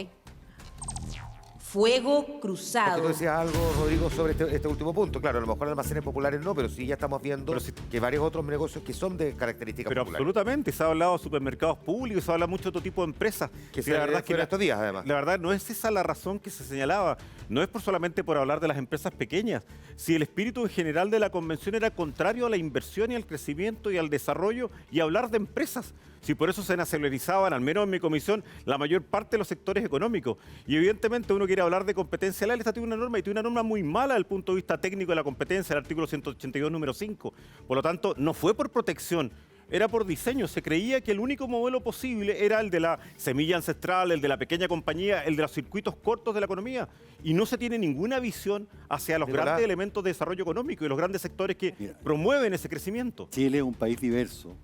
Fuego cruzado. Tú decías algo, Rodrigo, sobre este último punto. Claro, a lo mejor almacenes populares no, pero sí ya estamos viendo que varios otros negocios que son de características populares. Pero absolutamente, se ha hablado de supermercados públicos, se habla mucho de otro tipo de empresas. Que la verdad es que en estos días, además. La verdad, no es esa la razón que se señalaba. No es solamente por hablar de las empresas pequeñas. Si el espíritu en general de la convención era contrario a la inversión y al crecimiento y al desarrollo y hablar de empresas. Si por eso se nacionalizaban, al menos en mi comisión, la mayor parte de los sectores económicos. Y evidentemente uno quiere hablar de competencia leal, esta tiene una norma y tiene una norma muy mala desde el punto de vista técnico de la competencia, el artículo 182, número 5. Por lo tanto, no fue por protección, era por diseño. Se creía que el único modelo posible era el de la semilla ancestral, el de la pequeña compañía, el de los circuitos cortos de la economía. Y no se tiene ninguna visión hacia los grandes elementos de desarrollo económico y los grandes sectores que promueven ese crecimiento. Chile es un país diverso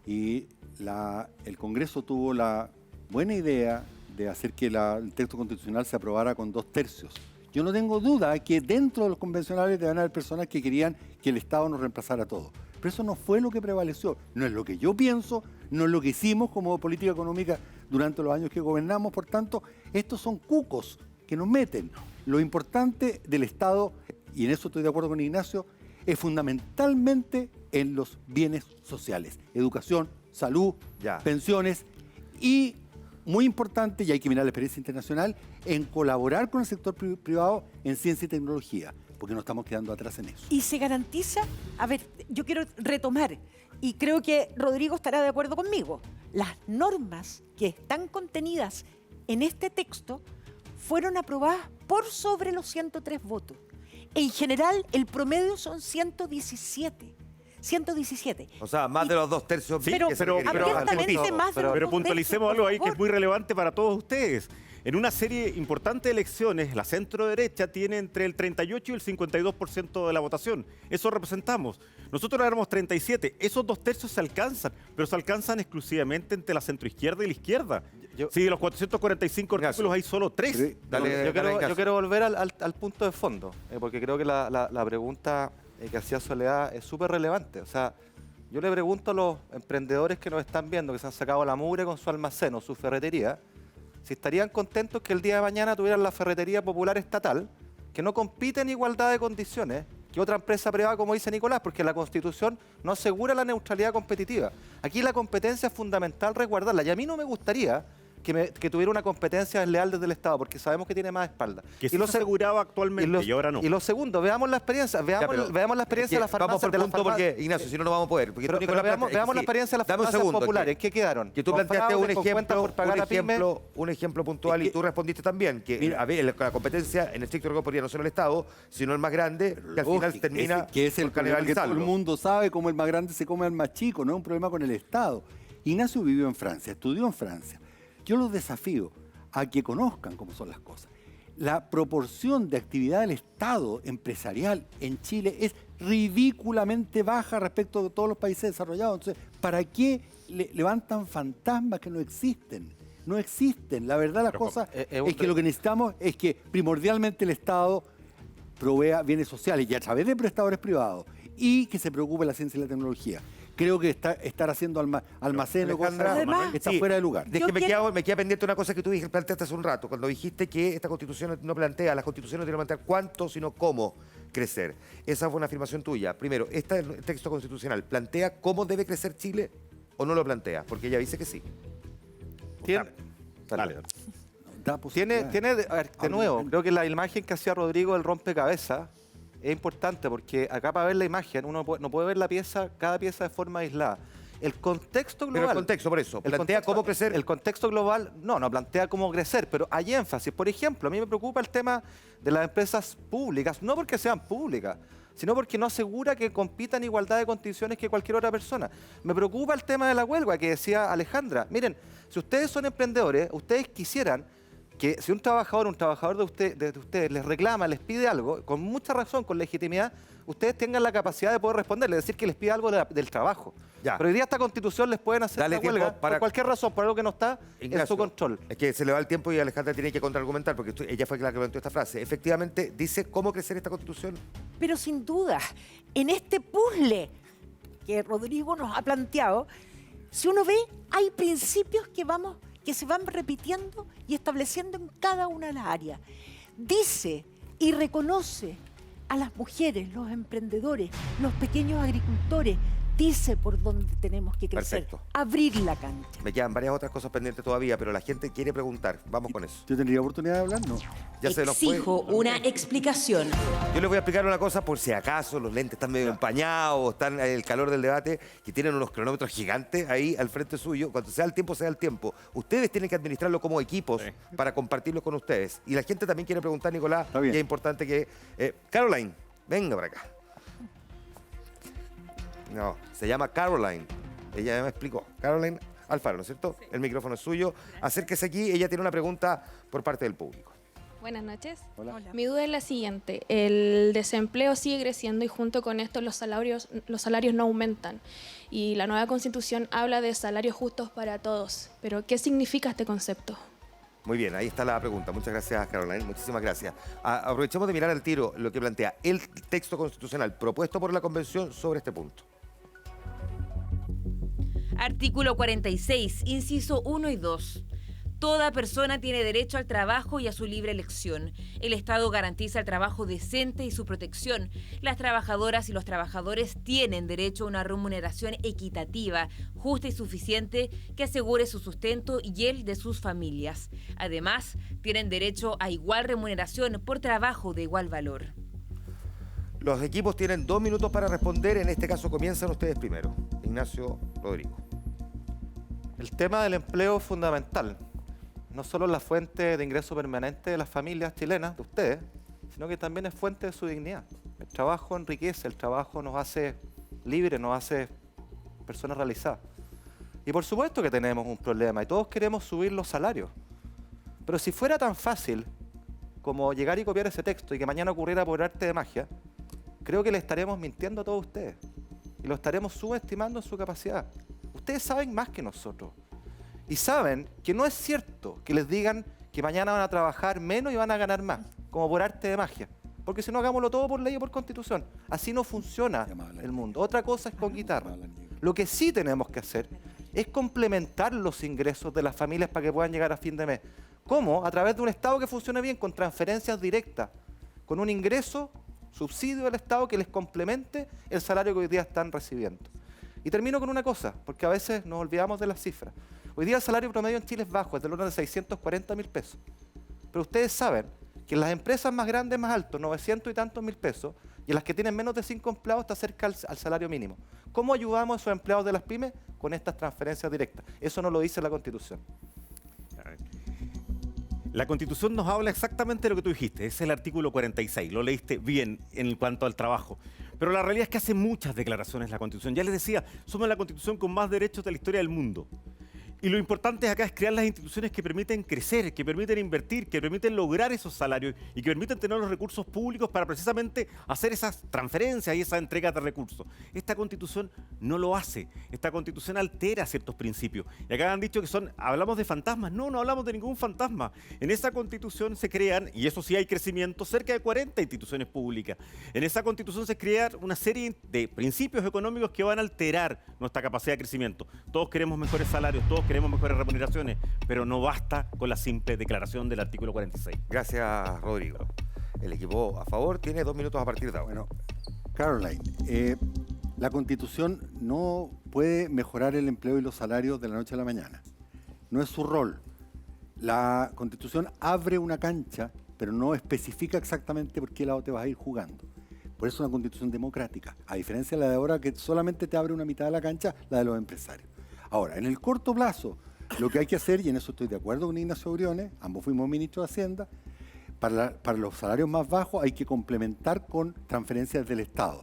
y el Congreso tuvo la buena idea de hacer que el texto constitucional se aprobara con 2/3. Yo no tengo duda que dentro de los convencionales deben haber personas que querían que el Estado nos reemplazara todo. Pero eso no fue lo que prevaleció. No es lo que yo pienso, no es lo que hicimos como política económica durante los años que gobernamos. Por tanto, estos son cucos que nos meten. Lo importante del Estado, y en eso estoy de acuerdo con Ignacio, es fundamentalmente en los bienes sociales. Educación, salud, pensiones y, muy importante, y hay que mirar la experiencia internacional, en colaborar con el sector privado en ciencia y tecnología, porque no estamos quedando atrás en eso. Y se garantiza, a ver, yo quiero retomar, y creo que Rodrigo estará de acuerdo conmigo, las normas que están contenidas en este texto fueron aprobadas por sobre los 103 votos. En general, el promedio son 117. 117. O sea, más de los 2/3. Sí, pero puntualicemos algo ahí que es muy relevante para todos ustedes. En una serie importante de elecciones, la centro-derecha tiene entre el 38 y el 52% de la votación. Eso representamos. Nosotros éramos 37. Esos 2/3 se alcanzan, pero se alcanzan exclusivamente entre la centroizquierda y la izquierda. Sí, de los 445 artículos hay solo 3. Yo quiero volver al punto de fondo, porque creo que la pregunta que hacía Soledad es súper relevante. O sea, yo le pregunto a los emprendedores que nos están viendo, que se han sacado la mugre con su almacén o su ferretería, si estarían contentos que el día de mañana tuvieran la ferretería popular estatal, que no compite en igualdad de condiciones que otra empresa privada, como dice Nicolás, porque la Constitución no asegura la neutralidad competitiva. Aquí la competencia es fundamental resguardarla, y a mí no me gustaría que tuviera una competencia desleal desde el Estado, porque sabemos que tiene más espalda. Que sí se aseguraba actualmente y ahora no. Y lo segundo, veamos la experiencia, veamos la experiencia de las farmacias. Vamos por punto porque, Ignacio, si no, no vamos a poder. Porque pero veamos la experiencia de las farmacias populares. ¿Qué quedaron? Que tú planteaste un ejemplo puntual y tú respondiste también, que la competencia en estricto rigor podría no ser el Estado, sino el más grande, que al final termina que es el problema que todo el mundo sabe, cómo el más grande se come al más chico, no es un problema con el Estado. Ignacio vivió en Francia, estudió en Francia. Yo los desafío a que conozcan cómo son las cosas. La proporción de actividad del Estado empresarial en Chile es ridículamente baja respecto de todos los países desarrollados. Entonces, ¿para qué levantan fantasmas que no existen? No existen. La verdad, las cosas es que lo que necesitamos es que primordialmente el Estado provea bienes sociales y a través de prestadores privados y que se preocupe de la ciencia y la tecnología. Creo que estar haciendo almacén o cosas está fuera de lugar. Me queda pendiente una cosa que tú planteaste hace un rato, cuando dijiste que esta Constitución no plantea, las Constituciones no tienen que plantear cuánto, sino cómo crecer. Esa fue una afirmación tuya. Primero, ¿este texto constitucional plantea cómo debe crecer Chile o no lo plantea? Porque ella dice que sí. De nuevo, creo que la imagen que hacía Rodrigo del rompecabezas es importante, porque acá para ver la imagen uno no puede ver cada pieza de forma aislada. El contexto global... Pero el contexto, por eso. ¿Plantea cómo crecer? El contexto global no plantea cómo crecer, pero hay énfasis. Por ejemplo, a mí me preocupa el tema de las empresas públicas, no porque sean públicas, sino porque no asegura que compitan en igualdad de condiciones que cualquier otra persona. Me preocupa el tema de la huelga que decía Alejandra. Miren, si ustedes son emprendedores, ustedes quisieran que si un trabajador de ustedes les reclama, les pide algo, con mucha razón, con legitimidad, ustedes tengan la capacidad de poder responderle, decir que les pide algo del trabajo. Pero hoy día esta Constitución les pueden hacer la huelga por cualquier razón, por algo que no está en su control. Es que se le va el tiempo y Alejandra tiene que contraargumentar, porque ella fue la que planteó esta frase. Efectivamente, dice cómo crecer esta Constitución. Pero sin duda, en este puzzle que Rodrigo nos ha planteado, si uno ve, hay principios que se van repitiendo y estableciendo en cada una de las áreas. Dice y reconoce a las mujeres, los emprendedores, los pequeños agricultores dice por dónde tenemos que crecer. Perfecto. Abrir la cancha. Me quedan varias otras cosas pendientes todavía, pero la gente quiere preguntar. Vamos con eso. ¿Yo tendría oportunidad de hablar? No. Ya se nos fue. Exijo una explicación. Yo les voy a explicar una cosa por si acaso los lentes están medio empañados, están en el calor del debate, que tienen unos cronómetros gigantes ahí al frente suyo. Cuando sea el tiempo, sea el tiempo. Ustedes tienen que administrarlo como equipos para compartirlo con ustedes. Y la gente también quiere preguntar, Nicolás, y es importante que... Caroline, venga para acá. No, se llama Caroline. Ella ya me explicó. Caroline Alfaro, ¿no es cierto? Sí. El micrófono es suyo. Acérquese aquí. Ella tiene una pregunta por parte del público. Buenas noches. Hola. Mi duda es la siguiente. El desempleo sigue creciendo y junto con esto los salarios no aumentan. Y la nueva Constitución habla de salarios justos para todos. Pero, ¿qué significa este concepto? Muy bien, ahí está la pregunta. Muchas gracias, Caroline. Muchísimas gracias. Aprovechemos de mirar al tiro lo que plantea el texto constitucional propuesto por la Convención sobre este punto. Artículo 46, inciso 1 y 2. Toda persona tiene derecho al trabajo y a su libre elección. El Estado garantiza el trabajo decente y su protección. Las trabajadoras y los trabajadores tienen derecho a una remuneración equitativa, justa y suficiente que asegure su sustento y el de sus familias. Además, tienen derecho a igual remuneración por trabajo de igual valor. Los equipos tienen 2 minutos para responder. En este caso comienzan ustedes primero. Ignacio Rodrigo. El tema del empleo es fundamental. No solo es la fuente de ingreso permanente de las familias chilenas, de ustedes, sino que también es fuente de su dignidad. El trabajo enriquece, el trabajo nos hace libres, nos hace personas realizadas. Y por supuesto que tenemos un problema y todos queremos subir los salarios. Pero si fuera tan fácil como llegar y copiar ese texto y que mañana ocurriera por arte de magia, creo que le estaremos mintiendo a todos ustedes y lo estaremos subestimando en su capacidad. Ustedes saben más que nosotros y saben que no es cierto que les digan que mañana van a trabajar menos y van a ganar más, como por arte de magia. Porque si no, hagámoslo todo por ley o por constitución. Así no funciona el mundo. Otra cosa es con guitarra. Lo que sí tenemos que hacer es complementar los ingresos de las familias para que puedan llegar a fin de mes. ¿Cómo? A través de un Estado que funcione bien, con transferencias directas, con un ingreso, subsidio del Estado que les complemente el salario que hoy día están recibiendo. Y termino con una cosa, porque a veces nos olvidamos de las cifras. Hoy día el salario promedio en Chile es bajo, es del orden de 640.000 pesos. Pero ustedes saben que en las empresas más grandes, más altos, 900 y tantos mil pesos, y en las que tienen menos de 5 empleados está cerca al salario mínimo. ¿Cómo ayudamos a esos empleados de las pymes? Con estas transferencias directas. Eso no lo dice la Constitución. La Constitución nos habla exactamente de lo que tú dijiste, es el artículo 46, lo leíste bien en cuanto al trabajo. Pero la realidad es que hace muchas declaraciones la Constitución. Ya les decía, somos la Constitución con más derechos de la historia del mundo. Y lo importante acá es crear las instituciones que permiten crecer, que permiten invertir, que permiten lograr esos salarios y que permiten tener los recursos públicos para precisamente hacer esas transferencias y esa entrega de recursos. Esta Constitución no lo hace. Esta Constitución altera ciertos principios. Y acá han dicho que hablamos de fantasmas. No, no hablamos de ningún fantasma. En esa Constitución se crean, y eso sí hay crecimiento, cerca de 40 instituciones públicas. En esa Constitución se crea una serie de principios económicos que van a alterar nuestra capacidad de crecimiento. Todos queremos mejores salarios, todos queremos mejores remuneraciones, pero no basta con la simple declaración del artículo 46. Gracias, Rodrigo. El equipo a favor tiene 2 minutos a partir de ahora. Bueno, Caroline, la Constitución no puede mejorar el empleo y los salarios de la noche a la mañana. No es su rol. La Constitución abre una cancha, pero no especifica exactamente por qué lado te vas a ir jugando. Por eso es una Constitución democrática, a diferencia de la de ahora que solamente te abre una mitad de la cancha, la de los empresarios. Ahora, en el corto plazo, lo que hay que hacer, y en eso estoy de acuerdo con Ignacio Briones, ambos fuimos ministros de Hacienda, para los salarios más bajos hay que complementar con transferencias del Estado.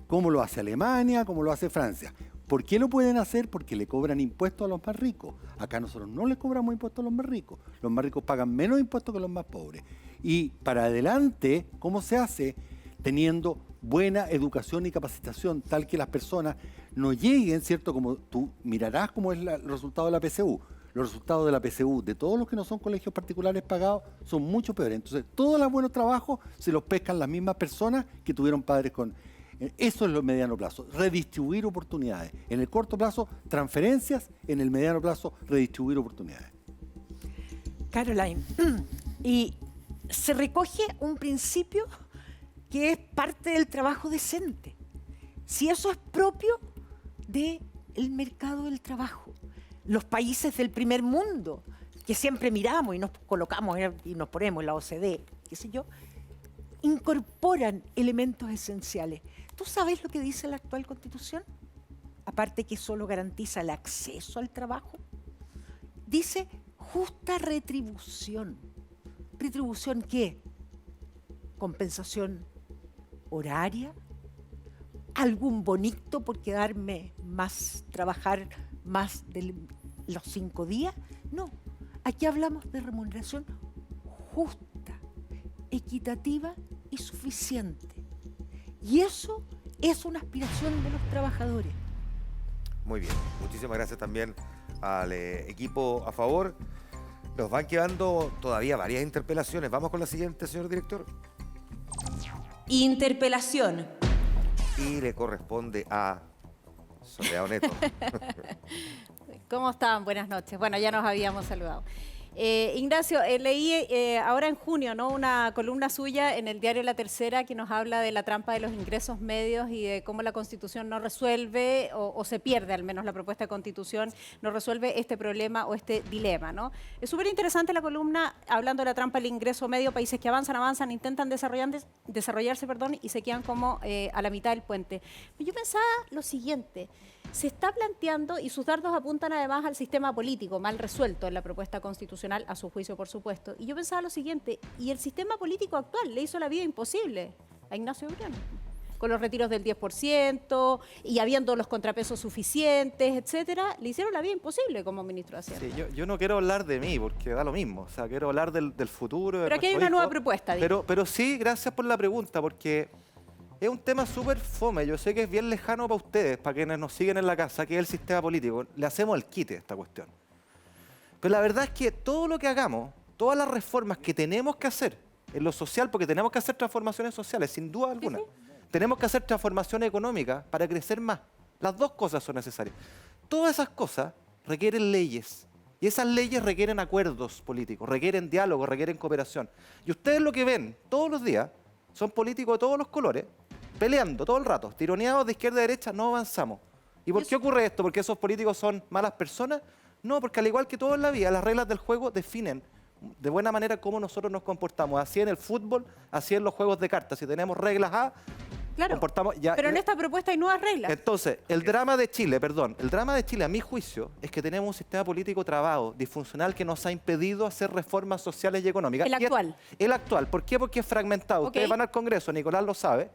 ¿Cómo lo hace Alemania? ¿Cómo lo hace Francia? ¿Por qué lo pueden hacer? Porque le cobran impuestos a los más ricos. Acá nosotros no les cobramos impuestos a los más ricos. Los más ricos pagan menos impuestos que los más pobres. Y para adelante, ¿cómo se hace? Teniendo buena educación y capacitación, tal que las personas no lleguen, ¿cierto? Como tú mirarás cómo es el resultado de la PSU. Los resultados de la PSU, de todos los que no son colegios particulares pagados, son mucho peores. Entonces, todos los buenos trabajos se los pescan las mismas personas que tuvieron padres con... Eso es lo mediano plazo, redistribuir oportunidades. En el corto plazo, transferencias, en el mediano plazo, redistribuir oportunidades. Caroline, y se recoge un principio que es parte del trabajo decente. Si eso es propio, del mercado del trabajo. Los países del primer mundo, que siempre miramos y nos colocamos y nos ponemos en la OCDE, qué sé yo, incorporan elementos esenciales. ¿Tú sabes lo que dice la actual Constitución? Aparte que solo garantiza el acceso al trabajo, dice justa retribución. ¿Retribución qué? Compensación horaria, algún bonito por quedarme más, trabajar más de los 5 días. No, aquí hablamos de remuneración justa, equitativa y suficiente. Y eso es una aspiración de los trabajadores. Muy bien, muchísimas gracias también al equipo a favor. Nos van quedando todavía varias interpelaciones. Vamos con la siguiente, señor director. Interpelación. Y le corresponde a Soledad Neto. ¿Cómo están? Buenas noches. Bueno, ya nos habíamos saludado. Ignacio, leí ahora en junio, ¿no?, una columna suya en el diario La Tercera que nos habla de la trampa de los ingresos medios y de cómo la Constitución no resuelve, o se pierde al menos la propuesta de Constitución, no resuelve este problema o este dilema, ¿no? Es súper interesante la columna hablando de la trampa del ingreso medio, países que avanzan, intentan desarrollarse, y se quedan como a la mitad del puente. Yo pensaba lo siguiente. Se está planteando, y sus dardos apuntan además al sistema político, mal resuelto en la propuesta constitucional, a su juicio, por supuesto. Y yo pensaba lo siguiente, y el sistema político actual le hizo la vida imposible a Ignacio Briones, con los retiros del 10% y habiendo los contrapesos suficientes, etcétera, le hicieron la vida imposible como ministro de Hacienda. Sí, yo no quiero hablar de mí, porque da lo mismo. O sea, quiero hablar del futuro. Pero aquí hay una nueva propuesta. Pero sí, gracias por la pregunta, porque es un tema súper fome. Yo sé que es bien lejano para ustedes, para quienes nos siguen en la casa, que es el sistema político. Le hacemos el quite a esta cuestión. Pero la verdad es que todo lo que hagamos, todas las reformas que tenemos que hacer en lo social, porque tenemos que hacer transformaciones sociales, sin duda alguna. Tenemos que hacer transformación económica para crecer más. Las dos cosas son necesarias. Todas esas cosas requieren leyes. Y esas leyes requieren acuerdos políticos, requieren diálogo, requieren cooperación. Y ustedes lo que ven todos los días son políticos de todos los colores, peleando todo el rato, tironeados de izquierda a derecha, no avanzamos. ¿Y por qué ocurre esto? ¿Porque esos políticos son malas personas? No, porque al igual que todo en la vida, las reglas del juego definen de buena manera cómo nosotros nos comportamos. Así en el fútbol, así en los juegos de cartas. Si tenemos reglas A, comportamos ya. Pero en esta propuesta hay nuevas reglas. Entonces, el drama de Chile, a mi juicio, es que tenemos un sistema político trabado, disfuncional, que nos ha impedido hacer reformas sociales y económicas. El actual. El actual. ¿Por qué? Porque es fragmentado. Ustedes van al Congreso, Nicolás lo sabe.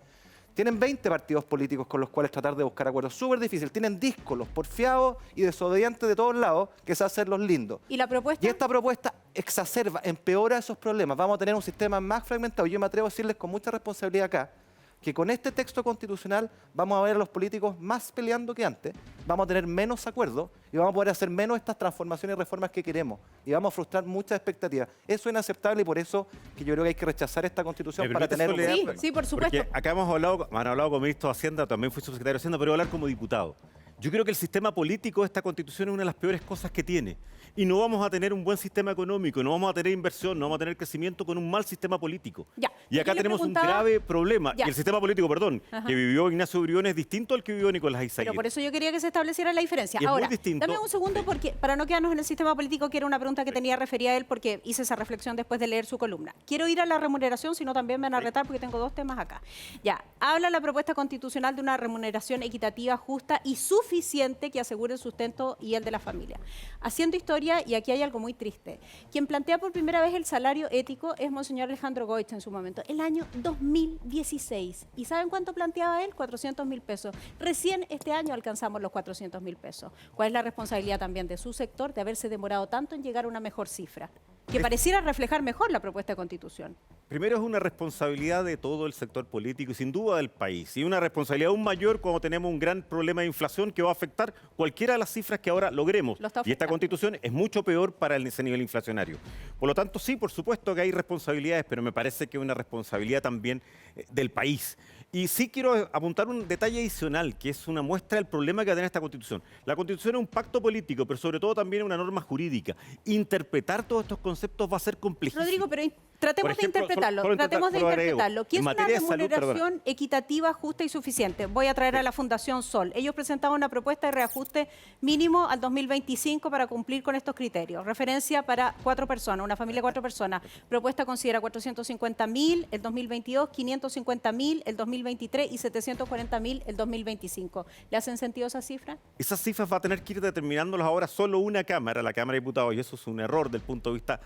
Tienen 20 partidos políticos con los cuales tratar de buscar acuerdos. Súper difícil. Tienen díscolos, porfiados y desobedientes de todos lados que se hacen los lindos. ¿Y la propuesta? Y esta propuesta exacerba, empeora esos problemas. Vamos a tener un sistema más fragmentado. Yo me atrevo a decirles con mucha responsabilidad acá que con este texto constitucional vamos a ver a los políticos más peleando que antes, vamos a tener menos acuerdos y vamos a poder hacer menos estas transformaciones y reformas que queremos. Y vamos a frustrar muchas expectativas. Eso es inaceptable y por eso que yo creo que hay que rechazar esta constitución para tener... Sí, por supuesto. Porque acá han hablado con ministro de Hacienda, también fui subsecretario de Hacienda, pero voy a hablar como diputado. Yo creo que el sistema político de esta constitución es una de las peores cosas que tiene. Y no vamos a tener un buen sistema económico, no vamos a tener inversión, no vamos a tener crecimiento con un mal sistema político. Y acá tenemos un grave problema. Y el sistema político, que vivió Ignacio Briones es distinto al que vivió Nicolás Izaguirre. Pero por eso yo quería que se estableciera la diferencia. Y ahora, muy distinto. dame un segundo porque para no quedarnos en el sistema político, que era una pregunta que tenía referida a él porque hice esa reflexión después de leer su columna. Quiero ir a la remuneración, si no también me van a retar porque tengo dos temas acá. Ya, habla la propuesta constitucional de una remuneración equitativa, justa y suficiente que asegure el sustento y el de la familia. Haciendo historia, y aquí hay algo muy triste, quien plantea por primera vez el salario ético es Monseñor Alejandro Goich en su momento, el año 2016. ¿Y saben cuánto planteaba él? 400.000 pesos. Recién este año alcanzamos los 400.000 pesos. ¿Cuál es la responsabilidad también de su sector de haberse demorado tanto en llegar a una mejor cifra? Que pareciera reflejar mejor la propuesta de Constitución. Primero es una responsabilidad de todo el sector político y sin duda del país. Y una responsabilidad aún mayor cuando tenemos un gran problema de inflación que va a afectar cualquiera de las cifras que ahora logremos. Y esta Constitución es mucho peor para ese nivel inflacionario. Por lo tanto, sí, por supuesto que hay responsabilidades, pero me parece que es una responsabilidad también del país. Y sí quiero apuntar un detalle adicional, que es una muestra del problema que va a tener esta Constitución. La Constitución es un pacto político, pero sobre todo también una norma jurídica. Interpretar todos estos conceptos va a ser complejísimo. Rodrigo, pero tratemos de interpretarlo. ¿Qué es una remuneración equitativa, justa y suficiente? Voy a traer a la Fundación Sol. Ellos presentaban una propuesta de reajuste mínimo al 2025 para cumplir con estos criterios. Referencia para 4 personas, una familia de 4 personas. Propuesta considera 450.000 el 2022, 550.000 el 2023 y 740.000 el 2025. ¿Le hacen sentido esa cifra? Esas cifras va a tener que ir determinándolas ahora solo una Cámara, la Cámara de Diputados, y eso es un error del punto de vista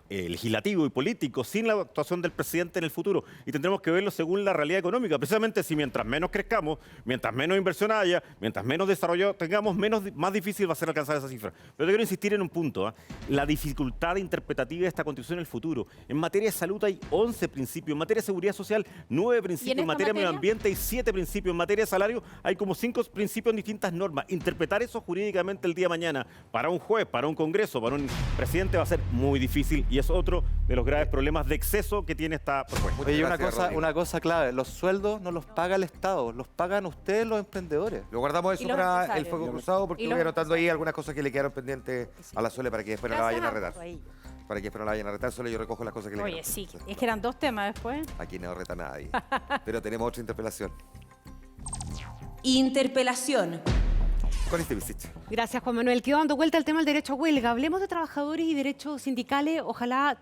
legislativo y político, sin la actuación del presidente en el futuro. Y tendremos que verlo según la realidad económica. Precisamente si mientras menos crezcamos, mientras menos inversión haya, mientras menos desarrollo tengamos, más difícil va a ser alcanzar esa cifra. Pero yo quiero insistir en un punto, la dificultad interpretativa de esta Constitución en el futuro. En materia de salud hay 11 principios, en materia de seguridad social 9 principios, en materia de medio ambiente hay 7 principios, en materia de salario hay como 5 principios en distintas normas. Interpretar eso jurídicamente el día de mañana para un juez, para un congreso, para un presidente va a ser muy difícil, y es otro de los graves problemas de exceso que tiene esta propuesta. Oye, una cosa clave, los sueldos no los paga el Estado, los pagan ustedes los emprendedores. Lo guardamos eso para el fuego cruzado, porque voy anotando ahí algunas cosas que le quedaron pendientes a la Sole para que después no la vayan a retar. Para que después no la vayan a retar, solo yo recojo las cosas que le quedaron. Oye, sí, es que eran 2 temas después. Aquí no reta nadie. Pero tenemos otra interpelación. Interpelación. Gracias, Juan Manuel. Quedó dando vuelta el tema del derecho a huelga. Hablemos de trabajadores y derechos sindicales. Ojalá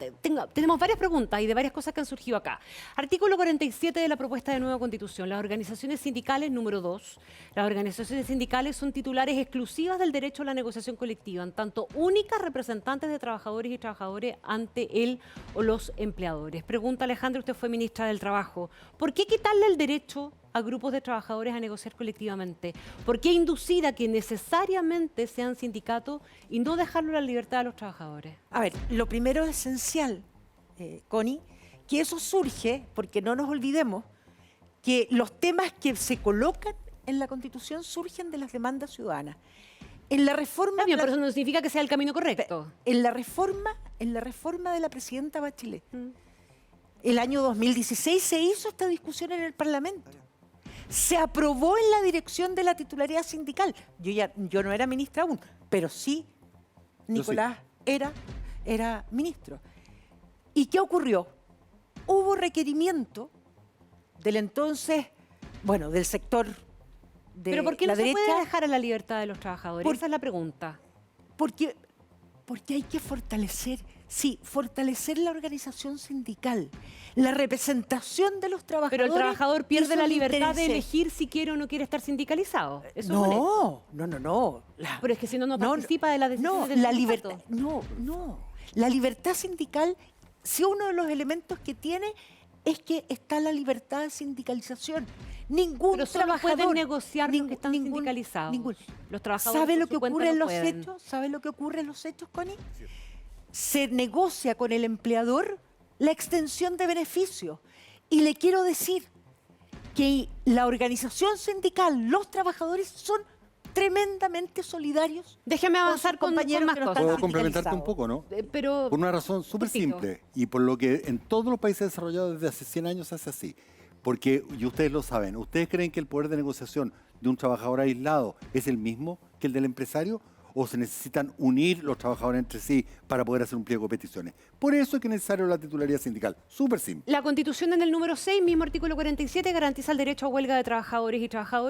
tenemos varias preguntas y de varias cosas que han surgido acá. Artículo 47 de la propuesta de nueva Constitución. Las organizaciones sindicales, número 2. Las organizaciones sindicales son titulares exclusivas del derecho a la negociación colectiva, en tanto únicas representantes de trabajadores y trabajadores ante él o los empleadores. Pregunta Alejandra, usted fue ministra del Trabajo. ¿Por qué quitarle el derecho a grupos de trabajadores a negociar colectivamente? ¿Por qué inducir a que necesariamente sean sindicatos y no dejarlo a la libertad de los trabajadores? A ver, lo primero es esencial, Connie, que eso surge, porque no nos olvidemos, que los temas que se colocan en la Constitución surgen de las demandas ciudadanas. En la reforma... Pero eso no significa que sea el camino correcto. En la reforma de la presidenta Bachelet, el año 2016 se hizo esta discusión en el Parlamento. Se aprobó en la dirección de la titularidad sindical. Yo no era ministra aún, pero sí, Nicolás era ministro. ¿Y qué ocurrió? Hubo requerimiento del entonces, del sector de ¿Pero por qué la no se derecha, puede dejar a la libertad de los trabajadores? Esa es la pregunta. Porque hay que fortalecer la organizazación sindical, la representación de los trabajadores. Pero el trabajador pierde la libertad de elegir si quiere o no quiere estar sindicalizado. Eso no. Pero es que si no participa de la decisión del libertad. La libertad sindical, si uno de los elementos que tiene es que está la libertad de sindicalización. Pero solo pueden negociar los que están sindicalizados. Los trabajadores ¿Sabe lo que ocurre en los hechos? ¿Sabe lo que ocurre en los hechos, Connie? Se negocia con el empleador la extensión de beneficios. Y le quiero decir que la organización sindical, los trabajadores son tremendamente solidarios. Déjame avanzar con más cosas. Puedo complementarte un poco, ¿no? Pero por una razón súper simple y por lo que en todos los países desarrollados desde hace 100 años es así. Porque, y ustedes lo saben, ¿ustedes creen que el poder de negociación de un trabajador aislado es el mismo que el del empresario? ¿O se necesitan unir los trabajadores entre sí para poder hacer un pliego de peticiones? Por eso es que es necesario la titularidad sindical. Súper simple. La Constitución en el número 6, mismo artículo 47, garantiza el derecho a huelga de trabajadores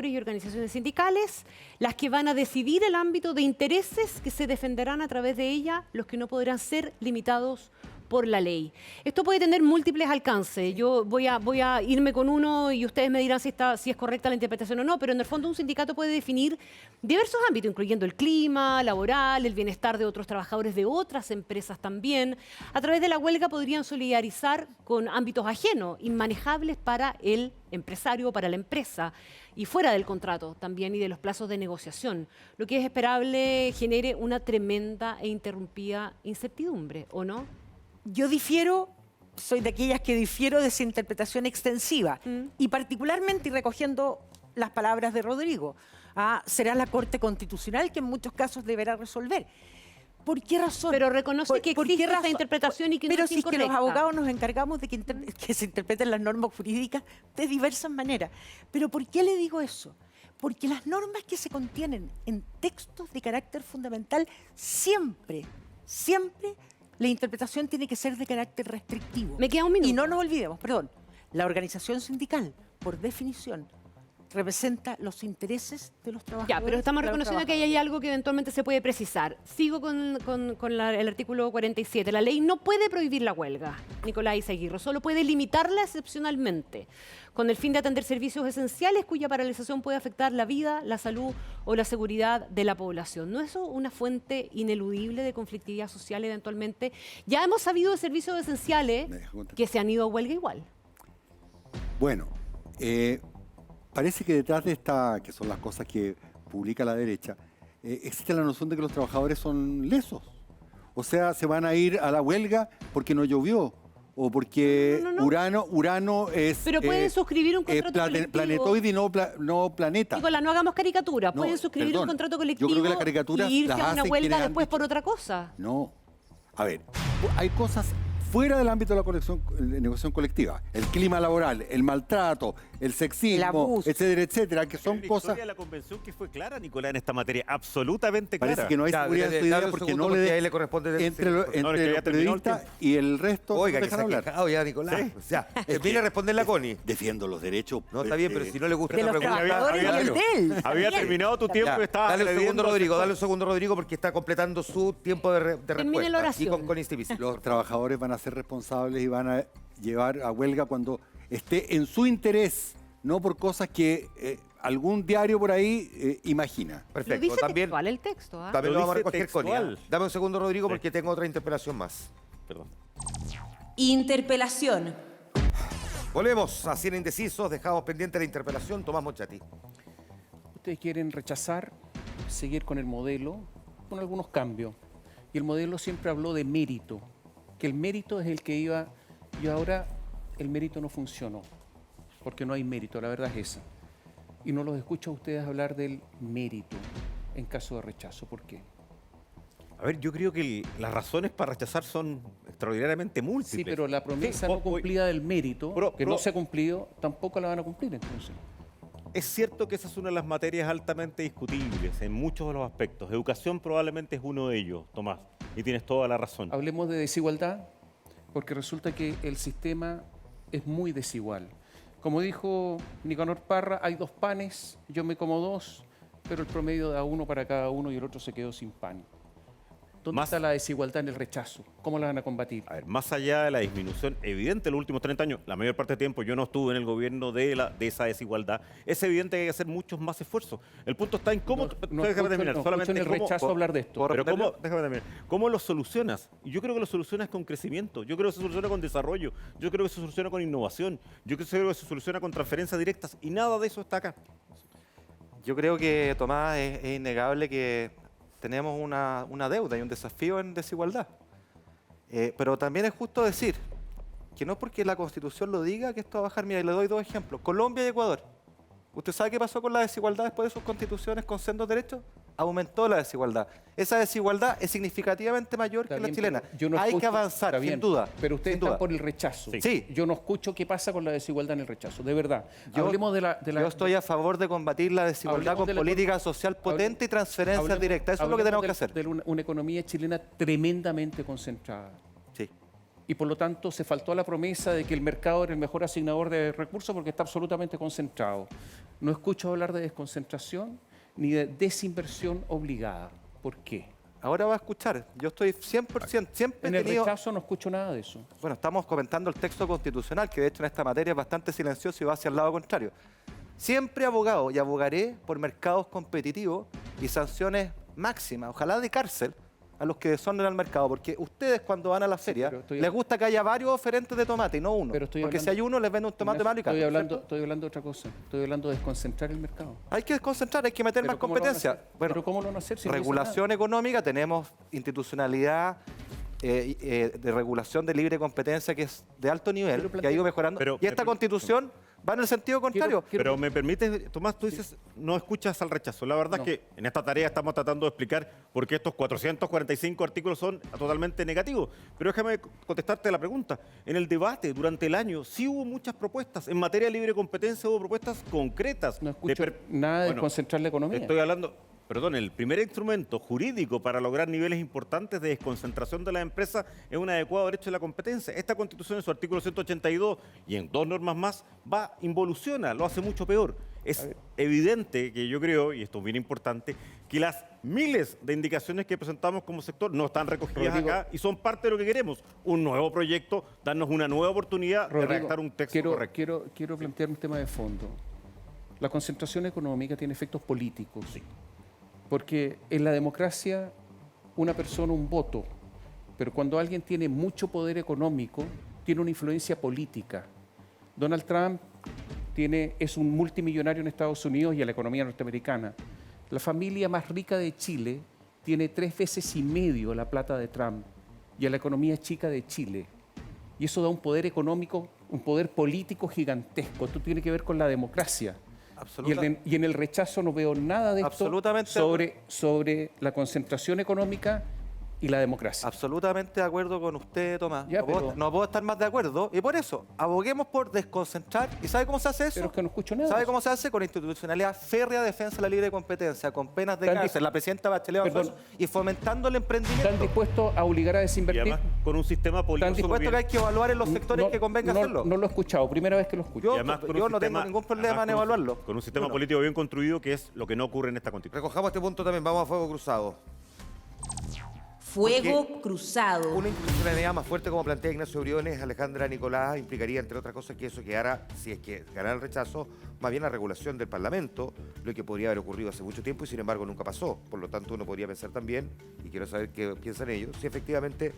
y organizaciones sindicales, las que van a decidir el ámbito de intereses que se defenderán a través de ella, los que no podrán ser limitados por la ley. Esto puede tener múltiples alcances. Yo voy a irme con uno y ustedes me dirán si es correcta la interpretación o no, pero en el fondo un sindicato puede definir diversos ámbitos, incluyendo el clima laboral, el bienestar de otros trabajadores de otras empresas también. A través de la huelga podrían solidarizar con ámbitos ajenos, inmanejables para el empresario, para la empresa, y fuera del contrato también y de los plazos de negociación. Lo que es esperable genere una tremenda e interrumpida incertidumbre, ¿o no? Yo soy de aquellas que difiero de esa interpretación extensiva y particularmente, y recogiendo las palabras de Rodrigo, será la Corte Constitucional que en muchos casos deberá resolver. ¿Por qué razón? Pero reconoce que ¿por existe qué esa razón? interpretación y que Pero no es si es que los incorrecta. abogados nos encargamos de que se interpreten las normas jurídicas de diversas maneras. ¿Pero por qué le digo eso? Porque las normas que se contienen en textos de carácter fundamental siempre la interpretación tiene que ser de carácter restrictivo. Me queda un minuto. Y no nos olvidemos, perdón, la organización sindical, por definición, representa los intereses de los trabajadores. Ya, pero estamos de los reconociendo que ahí hay algo que eventualmente se puede precisar. Sigo con el artículo 47. La ley no puede prohibir la huelga, Nicolás Izaguirre, solo puede limitarla excepcionalmente, con el fin de atender servicios esenciales cuya paralización puede afectar la vida, la salud o la seguridad de la población. ¿No es eso una fuente ineludible de conflictividad social eventualmente? Ya hemos sabido de servicios esenciales que se han ido a huelga igual. Bueno, parece que detrás de esta, que son las cosas que publica la derecha, existe la noción de que los trabajadores son lesos. O sea, se van a ir a la huelga porque no llovió o porque Urano es... Pero pueden suscribir un contrato colectivo. Planetoide y no planeta. Nicolás, no hagamos caricatura. No, Pueden suscribir perdón. un contrato colectivo Yo creo que las caricaturas y irse las a una hacen huelga quienes han después dicho- por otra cosa. No. A ver, hay cosas fuera del ámbito de la negociación colectiva. El clima laboral, el maltrato, el sexismo, etcétera, etcétera, que son Hay una cosas... historia de la convención que fue clara, Nicolás, en esta materia, absolutamente clara. Parece que no hay seguridad en su idea porque no le a él le corresponde entre los periodistas y el resto Oiga, no que se dejan ha hablar. quejado ya, Nicolás. O sea, viene a responderle a Connie. Defiendo los derechos. No, está bien, pero si no le gusta de la los pregunta... trabajadores y el de él. Había terminado tu tiempo y estabas Dale un segundo, agrediendo al Rodrigo, sector. dale un segundo, Rodrigo, porque está completando su tiempo de Termine la respuesta. oración. Y con Connie Stivici. Los trabajadores van a ser responsables y van a llevar a huelga cuando esté en su interés, no por cosas que algún diario por ahí imagina. Lo Perfecto. dice También, textual el texto. ¿ah? también lo vamos a dice recoger, Connie. textual. Dame un segundo, Rodrigo, porque tengo otra interpelación más. Perdón. Interpelación. Volvemos a 100 indecisos, dejamos pendiente la interpelación. Tomás Mochati. Ustedes quieren rechazar, seguir con el modelo, con algunos cambios. Y el modelo siempre habló de mérito, que el mérito es el que iba, y ahora el mérito no funcionó, porque no hay mérito, la verdad es esa. Y no los escucho a ustedes hablar del mérito en caso de rechazo. ¿Por qué? A ver, yo creo que las razones para rechazar son extraordinariamente múltiples. Sí, pero la promesa Sí, no cumplida del mérito, que no se ha cumplido, tampoco la van a cumplir entonces. Es cierto que esa es una de las materias altamente discutibles en muchos de los aspectos. Educación probablemente es uno de ellos, Tomás, y tienes toda la razón. Hablemos de desigualdad, porque resulta que el sistema es muy desigual. Como dijo Nicanor Parra, hay 2 panes, yo me como 2, pero el promedio da 1 para cada uno y el otro se quedó sin pan. ¿Dónde está la desigualdad en el rechazo? ¿Cómo la van a combatir? A ver, más allá de la disminución evidente en los últimos 30 años, la mayor parte del tiempo yo no estuve en el gobierno de esa desigualdad, es evidente que hay que hacer muchos más esfuerzos. El punto está en cómo... Déjame terminar. Solamente en el rechazo hablar de esto. Pero déjame terminar. ¿Cómo lo solucionas? Y yo creo que lo solucionas con crecimiento, yo creo que se soluciona con desarrollo, yo creo que se soluciona con innovación, yo creo que se soluciona con transferencias directas y nada de eso está acá. Yo creo que, Tomás, es innegable que tenemos una deuda y un desafío en desigualdad. Pero también es justo decir que no porque la Constitución lo diga que esto va a bajar. Mira, y le doy 2 ejemplos. Colombia y Ecuador. ¿Usted sabe qué pasó con la desigualdad después de sus constituciones con sendos derechos? Aumentó la desigualdad. Esa desigualdad es significativamente mayor que la chilena. Hay que avanzar, sin duda. Pero ustedes sin están duda. por el rechazo. Sí. Yo no escucho qué pasa con la desigualdad en el rechazo, de verdad. Yo Estoy a favor de combatir la desigualdad con política social potente y transferencias directas. Eso es lo que tenemos que hacer. De una economía chilena tremendamente concentrada. Sí. Y por lo tanto se faltó a la promesa de que el mercado era el mejor asignador de recursos porque está absolutamente concentrado. No escucho hablar de desconcentración ni de desinversión obligada. ¿Por qué? Ahora va a escuchar. Yo estoy 100%, siempre En he el tenido... rechazo no escucho nada de eso. Bueno, estamos comentando el texto constitucional, que de hecho en esta materia es bastante silencioso y va hacia el lado contrario. Siempre he abogado y abogaré por mercados competitivos y sanciones máximas, ojalá de cárcel, a los que deshonen al mercado, porque ustedes cuando van a la feria les gusta que haya varios oferentes de tomate y no uno, porque si hay uno les vende un tomate malo y caro. Estoy hablando de otra cosa, estoy hablando de desconcentrar el mercado. Hay que desconcentrar, hay que meter más competencia. Bueno, pero ¿cómo lo van a hacer? Si no dice regulación nada? económica, tenemos institucionalidad de regulación de libre competencia que es de alto nivel, que ha ido mejorando. Y esta Constitución Va en el sentido contrario. Pero me permites, Tomás, tú dices, no escuchas al rechazo. La verdad es que en esta tarea estamos tratando de explicar por qué estos 445 artículos son totalmente negativos. Pero déjame contestarte la pregunta. En el debate durante el año sí hubo muchas propuestas. En materia de libre competencia hubo propuestas concretas. No escucho nada de concentrar la economía. Estoy hablando... Perdón, el primer instrumento jurídico para lograr niveles importantes de desconcentración de las empresas es un adecuado derecho de la competencia. Esta Constitución en su artículo 182 y en 2 normas más involuciona, lo hace mucho peor. Es evidente que yo creo, y esto es bien importante, que las miles de indicaciones que presentamos como sector no están recogidas acá y son parte de lo que queremos. Un nuevo proyecto, darnos una nueva oportunidad de redactar un texto correcto. Quiero plantear un tema de fondo. La concentración económica tiene efectos políticos. Sí. Porque en la democracia una persona, un voto, pero cuando alguien tiene mucho poder económico, tiene una influencia política. Donald Trump es un multimillonario en Estados Unidos y en la economía norteamericana. La familia más rica de Chile tiene 3,5 veces la plata de Trump y a la economía chica de Chile. Y eso da un poder económico, un poder político gigantesco. Esto tiene que ver con la democracia. Y en el rechazo no veo nada de esto sobre la concentración económica y la democracia. Absolutamente de acuerdo con usted, Tomás. No puedo estar más de acuerdo. Y por eso, aboguemos por desconcentrar. ¿Y sabe cómo se hace eso? Pero es que no escucho nada. ¿Sabe cómo se hace? Con institucionalidad férrea, defensa de la libre competencia, con penas de cárcel, la presidenta Bachelet y fomentando el emprendimiento. ¿Están dispuestos a obligar a desinvertir? Y además, con un sistema político. ¿Están dispuestos que hay que evaluar en los sectores que convenga hacerlo? No lo he escuchado, primera vez que lo escucho. Yo no tengo ningún problema en evaluarlo. Con un sistema político bien construido, que es lo que no ocurre en esta Constitución. Recojamos este punto también, vamos a fuego cruzado. Fuego cruzado. Una institucionalidad más fuerte, como plantea Ignacio Briones, Alejandra Nicolás, implicaría, entre otras cosas, que eso quedara, si es que ganara el rechazo, más bien la regulación del Parlamento, lo que podría haber ocurrido hace mucho tiempo y sin embargo nunca pasó. Por lo tanto, uno podría pensar también, y quiero saber qué piensan ellos, si efectivamente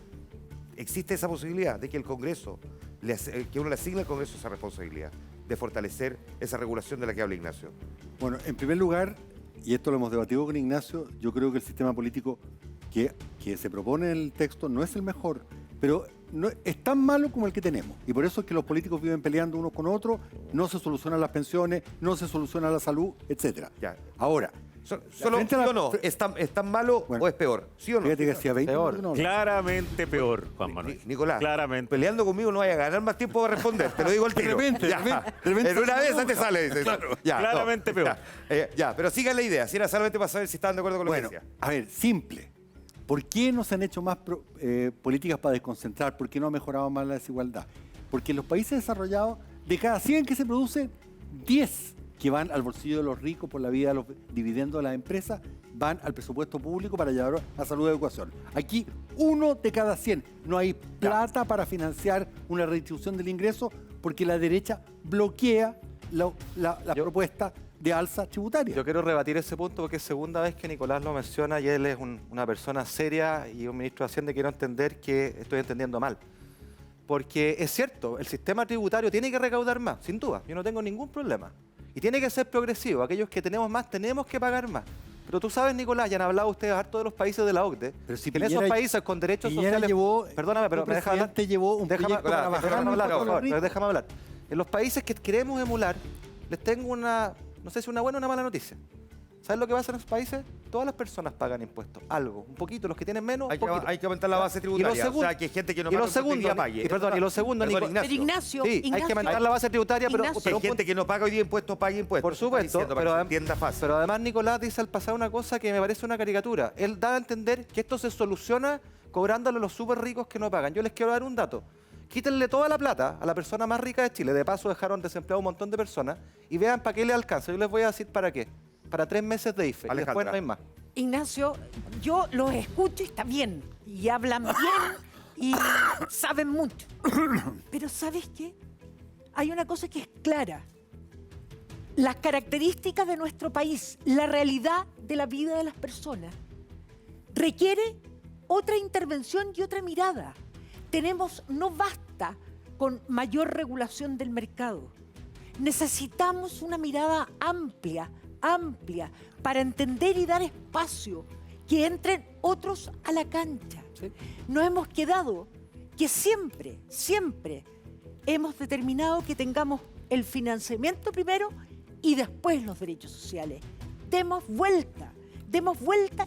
existe esa posibilidad de que el Congreso, que uno le asigne al Congreso esa responsabilidad de fortalecer esa regulación de la que habla Ignacio. Bueno, en primer lugar, y esto lo hemos debatido con Ignacio, yo creo que el sistema político que se propone en el texto no es el mejor, pero no, es tan malo como el que tenemos. Y por eso es que los políticos viven peleando unos con otros, no se solucionan las pensiones, no se soluciona la salud, etc. Ahora, ¿es tan malo o es peor? ¿Sí o no? Fíjate que hacía 20 peor. No. Claramente peor, Juan Manuel. Nicolás, claramente. Peleando conmigo no vaya a ganar más tiempo para responder, te lo digo al tiro. De repente en una vez te sale. Claro, claramente peor. Pero sigan la idea, si era solamente para saber si estaban de acuerdo con lo que decía. A ver, simple. ¿Por qué no se han hecho más políticas para desconcentrar? ¿Por qué no ha mejorado más la desigualdad? Porque en los países desarrollados, de cada 100 que se producen, 10 que van al bolsillo de los ricos por la vía de los dividendos de las empresas, van al presupuesto público para llevar a salud y educación. Aquí, 1 de cada 100. No hay plata para financiar una redistribución del ingreso porque la derecha bloquea la propuesta de alza tributaria. Yo quiero rebatir ese punto porque es segunda vez que Nicolás lo menciona y él es una persona seria y un ministro de Hacienda y quiero entender que estoy entendiendo mal. Porque es cierto, el sistema tributario tiene que recaudar más, sin duda, yo no tengo ningún problema. Y tiene que ser progresivo, aquellos que tenemos más tenemos que pagar más. Pero tú sabes, Nicolás, ya han hablado ustedes harto de los países de la OCDE, pero si que en esos países con derechos sociales... Perdóname, pero me deja hablar. Llevó un proyecto para bajar déjame hablar. En los países que queremos emular, les tengo una... No sé si una buena o una mala noticia. ¿Sabes lo que pasa en esos países? Todas las personas pagan impuestos. Algo, un poquito. Los que tienen menos, hay que aumentar la base tributaria. O sea, que hay gente que no paga impuestos pague. Y lo segundo, Ignacio, sí, hay que aumentar la base tributaria, pero hay gente que no paga hoy día impuestos, pague impuestos. Por supuesto, pero además Nicolás dice al pasar una cosa que me parece una caricatura. Él da a entender que esto se soluciona cobrándole a los súper ricos que no pagan. Yo les quiero dar un dato. Quítenle toda la plata a la persona más rica de Chile. De paso dejaron desempleado un montón de personas y vean para qué le alcanza. Yo les voy a decir para qué. Para 3 meses de IFE. Y después no hay más. Ignacio, yo los escucho y está bien. Y hablan bien y saben mucho. Pero ¿sabes qué? Hay una cosa que es clara. Las características de nuestro país, la realidad de la vida de las personas, requiere otra intervención y otra mirada. No basta con mayor regulación del mercado. Necesitamos una mirada amplia, para entender y dar espacio, que entren otros a la cancha. ¿Sí? Nos hemos quedado que siempre hemos determinado que tengamos el financiamiento primero y después los derechos sociales. Demos vuelta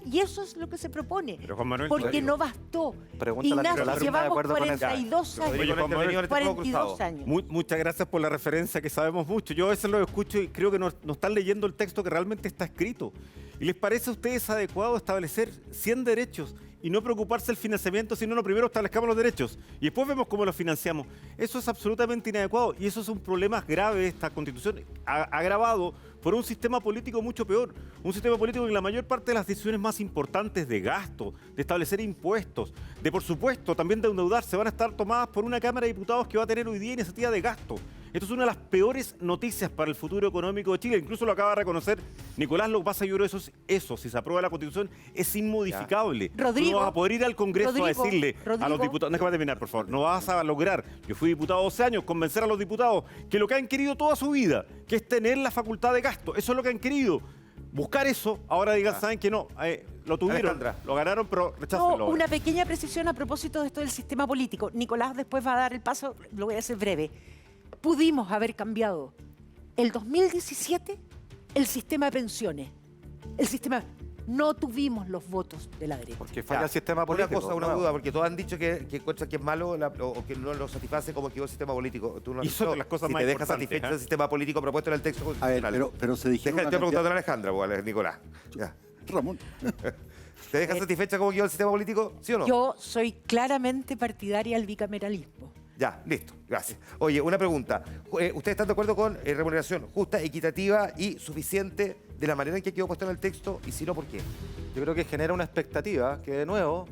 y eso es lo que se propone. Pero, Juan Manuel, porque no bastó. Pregúntale a Nicolás, Ignacio, ¿está de llevamos acuerdo con eso? 42 años. Oye, Juan Manuel, 42 años. Muchas gracias por la referencia, que sabemos mucho. Yo a veces lo escucho y creo que no están leyendo el texto que realmente está escrito. ¿Y les parece a ustedes adecuado establecer 100 derechos y no preocuparse del financiamiento, sino lo primero establezcamos los derechos y después vemos cómo los financiamos? Eso es absolutamente inadecuado y eso es un problema grave de esta Constitución, agravado por un sistema político mucho peor. Un sistema político en la mayor parte de las decisiones más importantes de gasto, de establecer impuestos, de por supuesto también de endeudarse, van a estar tomadas por una Cámara de Diputados que va a tener hoy día iniciativa de gasto. Esto es una de las peores noticias para el futuro económico de Chile. Incluso lo acaba de reconocer Nicolás. Lo que pasa, yo creo, eso, si se aprueba la Constitución, es inmodificable. Rodrigo, no vas a poder ir al Congreso a decirle a los Rodrigo. diputados, déjame terminar, por favor, no vas a lograr, yo fui diputado 12 años, convencer a los diputados que lo que han querido toda su vida, que es tener la facultad de gasto, eso es lo que han querido. Buscar eso, ahora digan, saben que no, lo tuvieron, Alejandra. lo ganaron, pero rechácenlo. No, una pequeña precisión a propósito de esto del sistema político. Nicolás después va a dar el paso, lo voy a hacer breve. Pudimos haber cambiado el 2017 el sistema de pensiones. No tuvimos los votos de la derecha. Porque falla el sistema político. Una duda, porque todos han dicho que encuentran que es malo o que no lo satisface como quedó el sistema político. Tú no has Y son dicho las cosas si más te deja importantes, satisfecho el sistema político propuesto en el texto A ver, constitucional. pero se dijeron Estoy una preguntando a cantidad- Alejandra, o a Nicolás. Ya. Ramón. ¿Te deja satisfecha cómo quedó el sistema político? ¿Sí o no? Yo soy claramente partidaria del bicameralismo. Ya, listo, gracias. Oye, una pregunta. ¿Ustedes están de acuerdo con remuneración justa, equitativa y suficiente de la manera en que quedó puesto en el texto? Y si no, ¿por qué? Yo creo que genera una expectativa que, de nuevo,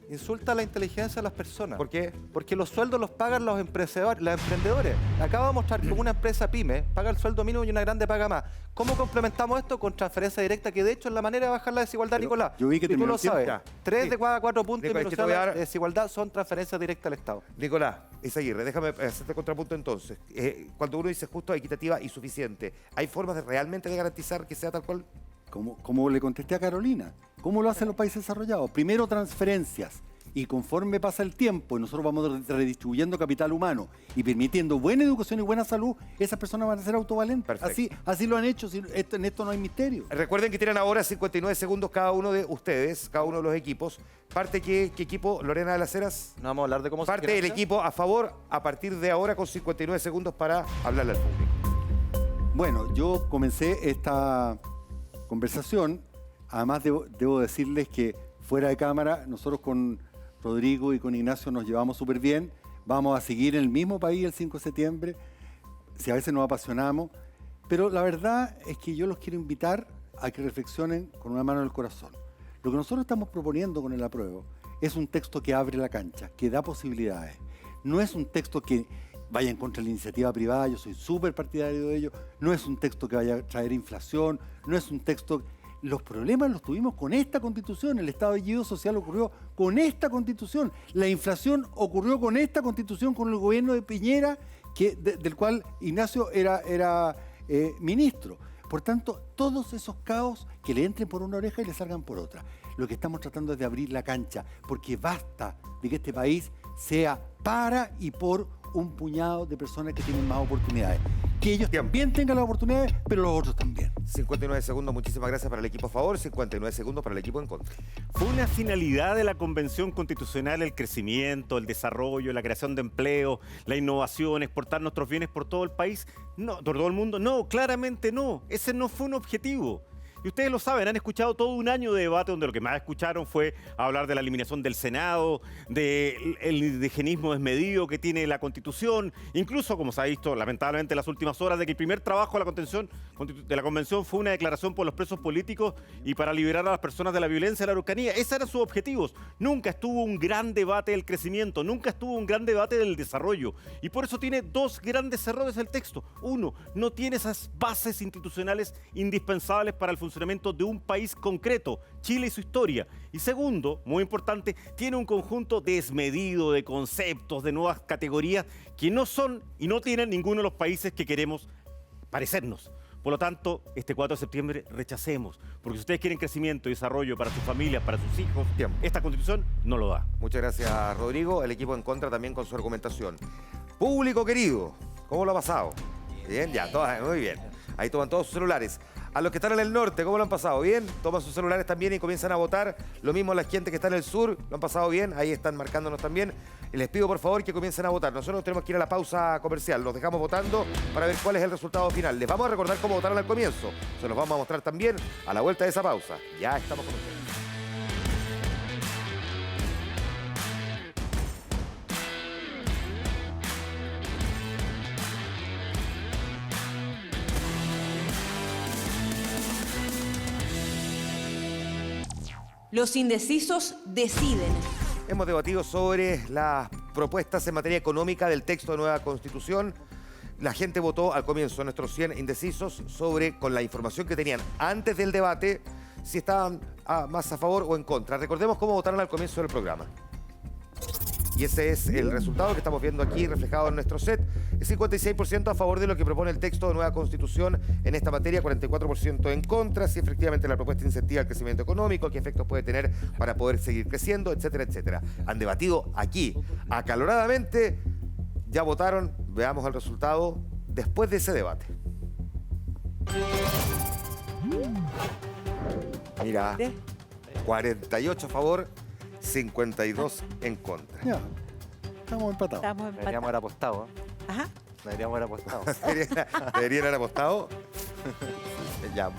insulta la inteligencia de las personas. ¿Por qué? Porque los sueldos los pagan los emprendedores. Acabo de mostrar que una empresa pyme paga el sueldo mínimo y una grande paga más. ¿Cómo complementamos esto con transferencia directa? Que de hecho es la manera de bajar la desigualdad, Pero Nicolás. yo vi que y tú terminó lo el tiempo. sabes. Ya. 3 Sí. de cada 4 puntos Nicolás, de que te voy a dar- desigualdad son transferencias directas al Estado. Nicolás, Isaguirre, déjame hacerte contrapunto entonces. Cuando uno dice justo, equitativa y suficiente, ¿hay formas de realmente de garantizar que sea tal cual? Como le contesté a Carolina, ¿cómo lo hacen los países desarrollados? Primero transferencias y conforme pasa el tiempo y nosotros vamos redistribuyendo capital humano y permitiendo buena educación y buena salud, esas personas van a ser autovalentes. Así lo han hecho, en esto no hay misterio. Recuerden que tienen ahora 59 segundos cada uno de ustedes, cada uno de los equipos. ¿Parte qué equipo, Lorena de las Heras? No vamos a hablar de cómo se Parte el financia. equipo a favor a partir de ahora con 59 segundos para hablarle al público. Bueno, yo comencé esta conversación, además debo decirles que fuera de cámara, nosotros con Rodrigo y con Ignacio nos llevamos súper bien, vamos a seguir en el mismo país el 5 de septiembre, si a veces nos apasionamos, pero la verdad es que yo los quiero invitar a que reflexionen con una mano en el corazón. Lo que nosotros estamos proponiendo con el apruebo es un texto que abre la cancha, que da posibilidades. No es un texto que vaya en contra de la iniciativa privada, yo soy súper partidario de ello, no es un texto que vaya a traer inflación, no es un texto... Los problemas los tuvimos con esta Constitución, el estado de estallido social ocurrió con esta Constitución, la inflación ocurrió con esta Constitución, con el gobierno de Piñera, del cual Ignacio era ministro. Por tanto, todos esos caos que le entren por una oreja y le salgan por otra. Lo que estamos tratando es de abrir la cancha, porque basta de que este país sea para y por un puñado de personas que tienen más oportunidades. Que ellos también tengan las oportunidades, pero los otros también. 59 segundos, muchísimas gracias para el equipo a favor, 59 segundos para el equipo en contra. ¿Fue una finalidad de la Convención Constitucional el crecimiento, el desarrollo, la creación de empleo, la innovación, exportar nuestros bienes por todo el país? No, por todo el mundo. No, claramente no. Ese no fue un objetivo. Y ustedes lo saben, han escuchado todo un año de debate donde lo que más escucharon fue hablar de la eliminación del Senado, del indigenismo desmedido que tiene la Constitución, incluso, como se ha visto lamentablemente en las últimas horas, de que el primer trabajo de la Convención fue una declaración por los presos políticos y para liberar a las personas de la violencia de la Araucanía. Esos eran sus objetivos. Nunca estuvo un gran debate del crecimiento, nunca estuvo un gran debate del desarrollo. Y por eso tiene dos grandes errores el texto. Uno, no tiene esas bases institucionales indispensables para el funcionamiento de un país concreto, Chile y su historia. Y segundo, muy importante, tiene un conjunto desmedido de conceptos, de nuevas categorías que no son y no tienen ninguno de los países que queremos parecernos. Por lo tanto, este 4 de septiembre rechacemos, porque si ustedes quieren crecimiento y desarrollo para sus familias, para sus hijos, esta Constitución no lo da. Muchas gracias, Rodrigo. El equipo en contra también con su argumentación. Público querido, ¿Cómo lo ha pasado? Bien, ya, todas, muy bien. Ahí toman todos sus celulares. A los que están en el norte, ¿cómo lo han pasado? ¿Bien? Toman sus celulares también y comienzan a votar. Lo mismo la gente que está en el sur, ¿lo han pasado bien? Ahí están marcándonos también. Y les pido por favor que comiencen a votar. Nosotros tenemos que ir a la pausa comercial. Los dejamos votando para ver cuál es el resultado final. Les vamos a recordar cómo votaron al comienzo. Se los vamos a mostrar también a la vuelta de esa pausa. Ya estamos con ustedes. Los indecisos deciden. Hemos debatido sobre las propuestas en materia económica del texto de nueva Constitución. La gente votó al comienzo, nuestros 100 indecisos, sobre, con la información que tenían antes del debate, si estaban más a favor o en contra. Recordemos cómo votaron al comienzo del programa. Y ese es el resultado que estamos viendo aquí reflejado en nuestro set. El 56% a favor de lo que propone el texto de nueva Constitución en esta materia, 44% en contra, si efectivamente la propuesta incentiva el crecimiento económico, qué efectos puede tener para poder seguir creciendo, etcétera, etcétera. Han debatido aquí acaloradamente, ya votaron, veamos el resultado después de ese debate. Mira, 48 a favor, 52 en contra. Ya, estamos empatados. Deberíamos haber apostado. Ajá. Deberíamos haber apostado. ¿Deberían haber apostado? Ya,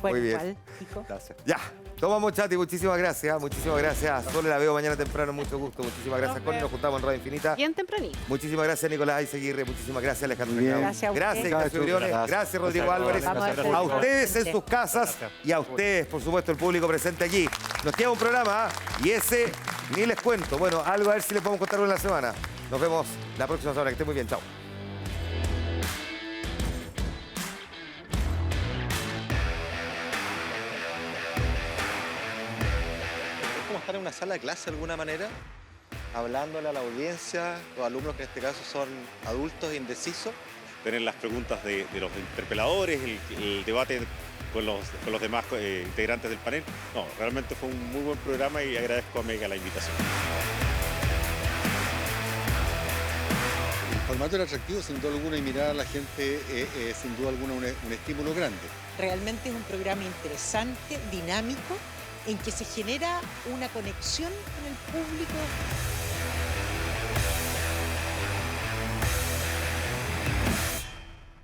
muy bien. ¿Cuál, hijo? Gracias. Ya, tomamos chat y muchísimas gracias. Muchísimas gracias. Solo la veo mañana temprano, mucho gusto. Muchísimas gracias, Connie. Nos juntamos en Radio Infinita. Bien tempranito. Muchísimas gracias, Nicolás Izaguirre. Muchísimas gracias, Alejandro. Muy bien. Gracias a usted. Gracias, Ignacio Briones. Gracias, Rodrigo Álvarez. A ustedes en sus casas y a ustedes, por supuesto, el público presente aquí. Nos queda un programa y ese ni les cuento. Bueno, algo a ver si les podemos contar en la semana. Nos vemos la próxima semana. Que estén muy bien. Chao. Es como estar en una sala de clase de alguna manera, hablándole a la audiencia, los alumnos que en este caso son adultos indecisos. Tener las preguntas de los interpeladores, el debate con los demás integrantes del panel. No, realmente fue un muy buen programa y agradezco a Mega la invitación. El formato era atractivo, sin duda alguna, y mirar a la gente sin duda alguna un estímulo grande. Realmente es un programa interesante, dinámico, en que se genera una conexión con el público